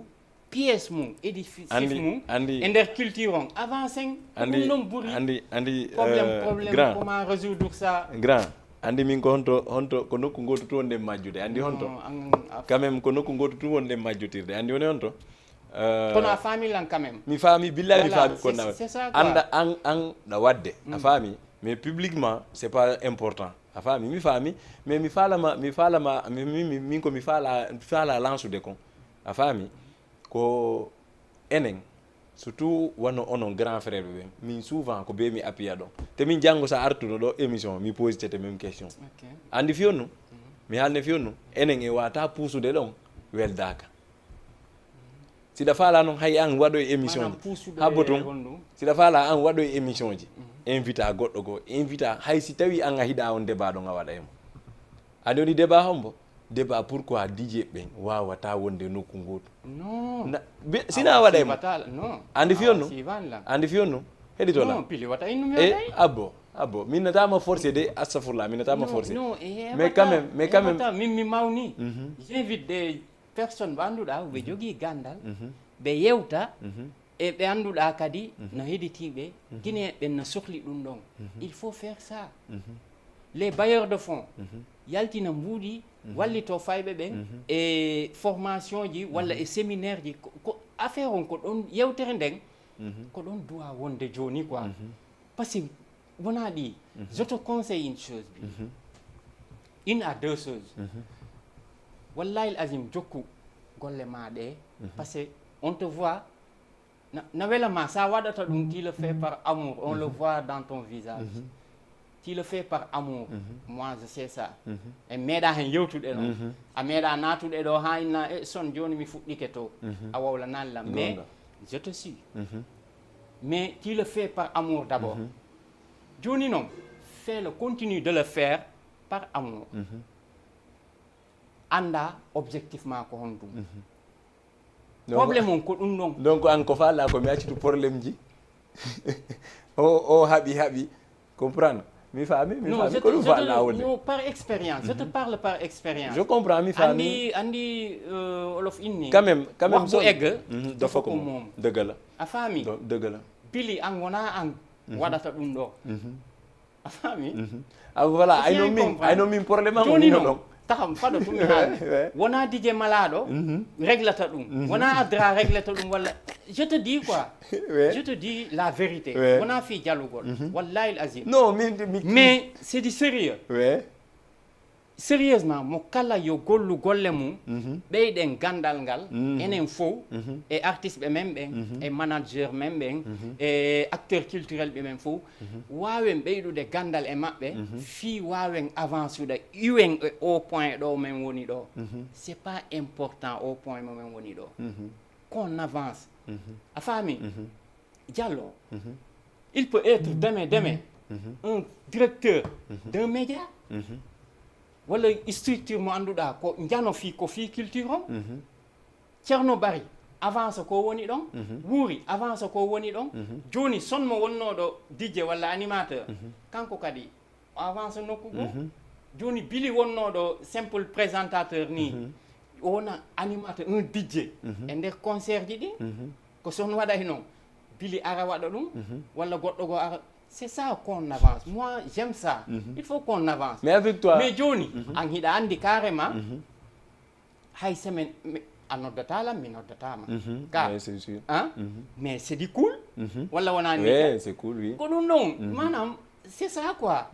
pièce mum édifice mum e nder culture on avancé ɗum ɗon ɓuuri andi probléme grand comment résoudre ça grand andi min ko honto ko nokku goto tu wonde majjude andi honto quand même ko nokku goto tu wonde majjotirde andi woni honto kono a faami lan quand même mi faami billahi mi faami ko anda an ɗa wadde a faami mais publiquement c'est pas important a faami mi faami mais mi falama min ko mi faala lansude kon a faami ko enen surtout wonno onon grand frère ɓe min souvent ko be mi appuya ɗon te min janngo sa artuno ɗo émission mi pose tete même question andi fiyonnu mi haalne fiyonnu enen e wata puusude ɗon weldaka siɗa faala noon hay an waɗoye émission ji habbo tun siɗa faala an waɗoye émission ji invita goɗɗo goo invita hay si tawi an a hiɗa on débat ɗon a waɗa emo andi woni débat hombo débat pourquoi DJ ɓen wawata wonde nokku goto non sina waɗa emo andi fiyonnu heɗitola abbo min natama forcé de astafurlah min natama forcé mais quand même min mi mawni j'invite des personnes ɓe annduɗa ɓe jogui gandal ɓe yewta e ɓe annduɗa kadi no heɗitiɓe guiné ɓen no sohli ɗum ɗon il faut faire ça les bailleurs de fonds yaltina mbuuɗi wallito fayɓe ɓen e formation ji walla e séminaire ji ko affaire on ko ɗon yewtere nden ko ɗon doit wonde joni quoi par ce que wona ɗi je te conseille une chose une à deux choses wallahi azim jokku golle ma ɗe par ce que on te voit na welama sa waɗata ɗum tu le fais par amour on le voit dans ton visage tu le fais par amour moi je sais ça e meeɗa hen yewtuɗe ɗon a meeɗa natuɗe ɗo ha inna e son joni mi fuɗɗike to a wawlanani lam mais je te suis mais tu le fais par amour d'abord joni noon continue de le faire par amour anda objectivement ko hon ɗum probléme on ko ɗum ɗon donc an ko faala ko mi accitu probléme ji o haɓi comprendre mi faami ko ɗum faala wonde non par expérience je te parle par expérience je comprends mi faami andi olof inni quand même so egg dafa ko moom dëgg la a faami dëgg la Billy an wona an waɗata ɗum ɗo a faami voilà ayno min probléme am joni ɗon noon taxam faɗo tumi haalde wona dije malaɗo réglata ɗum wona addra réglata ɗum walla je te dis quoi je te dis la vérité wona fi jalugol wallahi azim non mais c'est du sérieux sérieusement mo kala yo gollu golle mum ɓeyɗen gandal ngal enen fof e artiste ɓe men ɓen e manager men ɓen e acteur culturel ɓe men fof wawen ɓeyɗude gandal e maɓɓe fi wawen avance uɗa iwen e au point ɗo men woni ɗo c'est pas important au point momen woni ɗo qu'on avance a faami Diallo il peut être demain un directeur d'un média walla structure mo annduɗa ko jano ko fi culture on Ceerno Bari avance ko woni ɗon wuuri avance ko woni ɗon joni sonmo wonnoɗo DJ walla animateur kanko kadi avance nokku goo joni Billy wonnoɗo simple présentateur ni wona animateur un DJ e nder concert ji ɗi ko son waɗay noon Billy ara waɗa ɗum walla goɗɗo go ara c'est ça qu'on avance moi j'aime ça il faut qu'on avance mais avec toi mais joni an hiɗa andi carrément hay semaine a noddatala mi noddatama car ouais, c'est sûr hein mais c'est du cool walla wona ni ouais c'est cool oui ko ɗum ɗon manam c'est ça quoi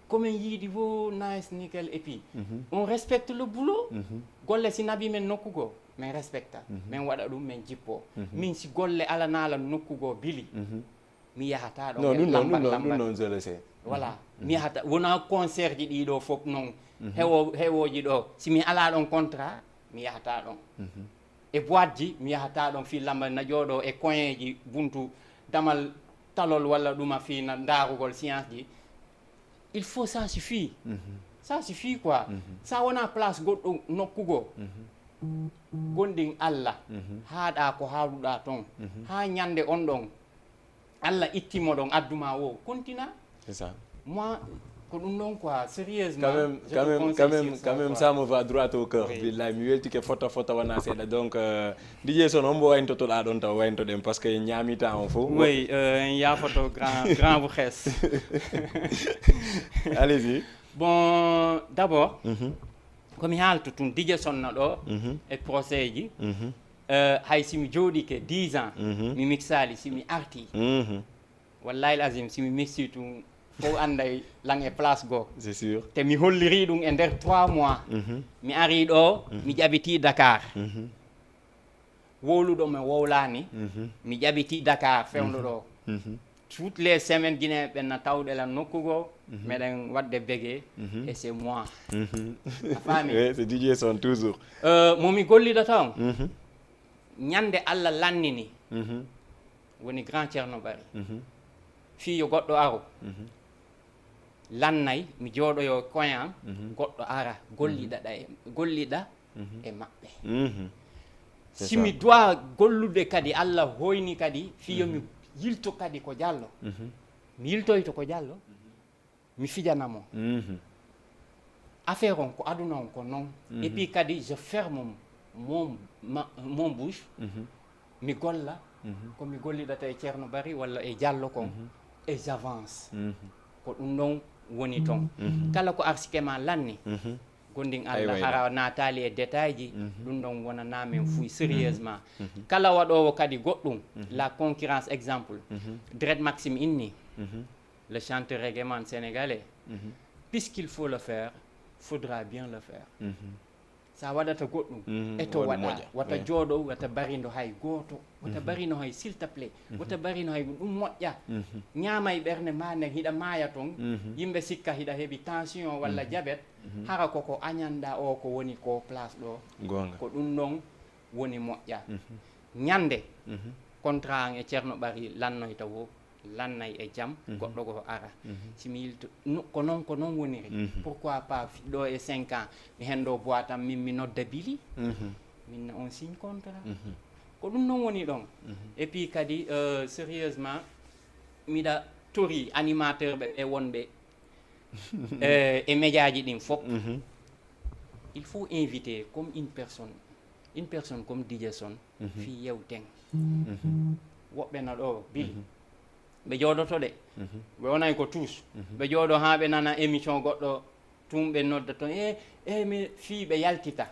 komin yiidi fo nice nickel et puis on respecte le boulot golle si nabi men nokkugo min respecta min waɗa ɗum min jippo min si golle alanala nokkugo Billy mi yahata ɗo non ɗum non je le sais voilà mi yahata wona concert ji ɗiɗo fof noon hewoji ɗo si mi ala ɗon contrat mi yahata ɗon e boîte ji mi yahata ɗon fi lamba na jooɗo e coin ji buntu damal talol walla ɗuma fi na darugol science ji il faut ça suffit ça suffit quoi sa wona place goɗɗo nokkugo gonɗin Allah haaɗa ko haaluɗa toon ha ñande on ɗon Allah ittimo ɗon adduma o continua c'est ça moi ko ɗum ɗon quoi sérieusement quand même ça me va droit au cœur billahi mi weltike fota wona seeɗa donc DJ Son hombo wayntotoɗa ɗon taw wayntoɗen par ce que ñaami temps o fof oui en yafoto grand bu xees allez-y bon d'abord komi haalto tun DJ Son na ɗo e procès ji hay simi jooɗike 10 ans mi mixali simi arti wallahi azim simi mixi tun fof anday lang e place goo c'est sûr te mi holliri ɗum e nder 3 mois mi ari ɗo mi ƴabiti Dakar wowluɗo mi wowlani mi ƴabiti Dakar fewndo ɗo toutes les semaines guinéen ɓenna tawɗelan nokkugo meɗen wadde bégué et c'est moi a faami oui c'est DJ Son toujours momi gollida taw ñande Allah lannini woni grand Ceerno Bari fiyo goɗɗo aro lannay mi jooɗoyo koyan goɗɗo ara golliɗa e maɓɓe simi doit gollude kadi Allah hoyni kadi fiyo mi yilto kadi ko Diallo mi yiltoyto ko Diallo mi fijanamo affaire on ko aduna on ko noon et puis kadi je ferme mon bouche mi golla komi golliɗata e Ceerno Bari walla e Diallo kon et j'avance ko ɗum ɗon woni toon kala ko arsike ma lanni gondin Allah hara natali e détail ji ɗum ɗon wonanamen fuy sérieusement kala waɗowo kadi goɗɗum la concurrence exemple Dred Maxime inni le chanteur reggae man sénégalais puisqu'il faut le faire faudra bien le faire sa waɗata goɗɗum eto waɗa wata jooɗo wata barino hay gooto wata barino hay s'il te plaît wata barino hay ɗum moƴƴa ñaama e ɓernde ma nden hiɗa maaya toon yimɓe sikka hiɗa heeɓi tension walla diabète hara koko añanda o ko woni ko place ɗo ko ɗum ɗon woni moƴƴa ñande contrat an e Ceerno Bari lannoyta wo lannay e jaam goɗɗo ko ara simi yilto ko noon woniri pourquoi pas ɗo e 5 ans mi hen ɗo boîte am min mi nodda Billy min on signe contrat ko ɗum noon woni ɗon et puis kadi sérieusement miɗa tori animateur ɓe wonɓe e média ji ɗin fof il faut inviter comme une personne comme DJ Son fi yewten woɓɓe na ɗo Billy ɓe jooɗoto ɗe ɓe wonay ko tous ɓe jooɗo ha ɓe nana émission goɗɗo tum ɓe nodda toon mi fii ɓe yaltita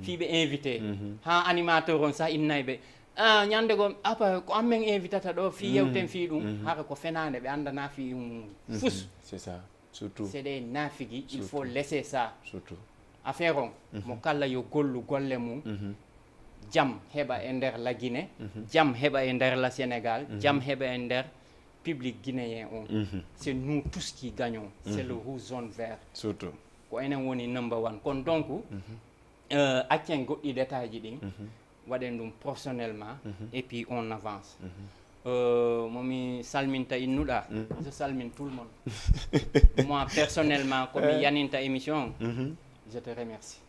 fii ɓe invité ha animateur on sa innay ɓe ñande go apa ko amen invitata ɗo fii yewten fii ɗum haka ko fenade ɓe andana fii ɗum fus c'est ça surtout c'est des nafigui il faut laisser ça surtout affaire on mo kala yo gollu golle mum jam heɓa e nder la Guinée jam heɓa e nder la Sénégal jam heɓa e nder public guinéen on c'est nous tous qui gagnons c'est le rouge jaune vert surtout ko enen woni number 1 kon donc accen goɗɗi détail ji ɗin waɗen ɗum professionnellement et puis on avance momi salminta innuɗa je salmine tout le monde moi personnellement komi yaninta émission je te remercie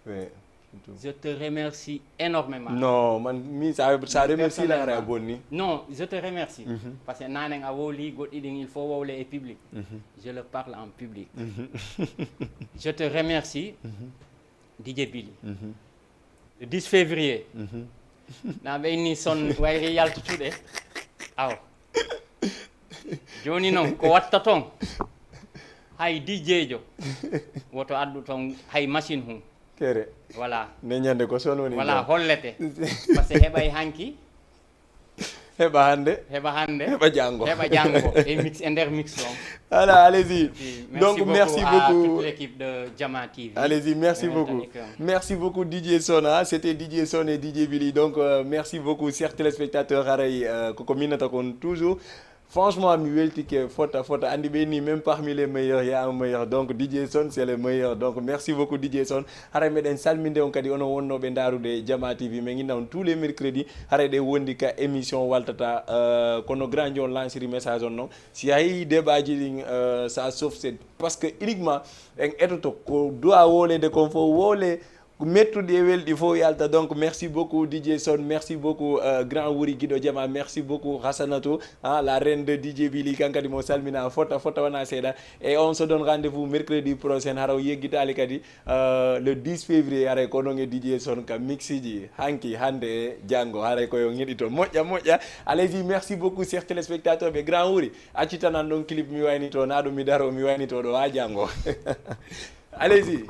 je te remercie énormément. Non, ça remercie la raboni. Non, je te remercie. Parce que nanen a woli il faut wole et public. Je le parle en public. Je te remercie, DJ Billy. le 10 février na ɓeyni son wayri yaltutuɗe aw joni noon ko watta toon hay DJ jo woto addu toon hay machine hum kere voilà ne ñande ko son woni voilà hollete par ce que heɓay hanki heɓa hande heɓa jango et mix e nder mix on voilà allez-y donc merci merci beaucoup à beaucoup toute l'équipe de Jama TV allez-y merci beaucoup DJ Son c'était DJ Son et DJ Billy donc merci beaucoup chers téléspectateurs haray koko minata kon toujours franchement mi weltike fota andi ɓe ni même parmi les meilleurs il y a un meilleur donc DJ Son c'est le meilleur donc merci beaucoup DJ Son haray meɗen salminde on kadi onon wonnoɓe darude Jama TV min guinna on tous les mercredis haray ɗe wondi ka émission waltata kono grand jon lanceri message on noon si a yeehi débat ji ɗin ça sauf c'est parce que uniquement en etoto ko doit wolede kon fof woole mettuɗi e welɗi fof yalta donc merci beaucoup DJ Son merci beaucoup grand Wuri Guiɗo Jama merci beaucoup Hassanatou la reine de DJ Billy kankadi mo salmina fota wona seeɗa et on se donne rendez-vous mercredi prochain haraw yeggitali kadi le 10 février haray ko non e DJ Son ka mixiji hanki hande e janggo haray koyo gueɗito moƴƴa allez-y merci beaucoup chers téléspectateurs ɓe grand Wuri accitanan ɗon clip mi wayni to naɗo mi daro mi wayni to ɗo ha janggo allez-y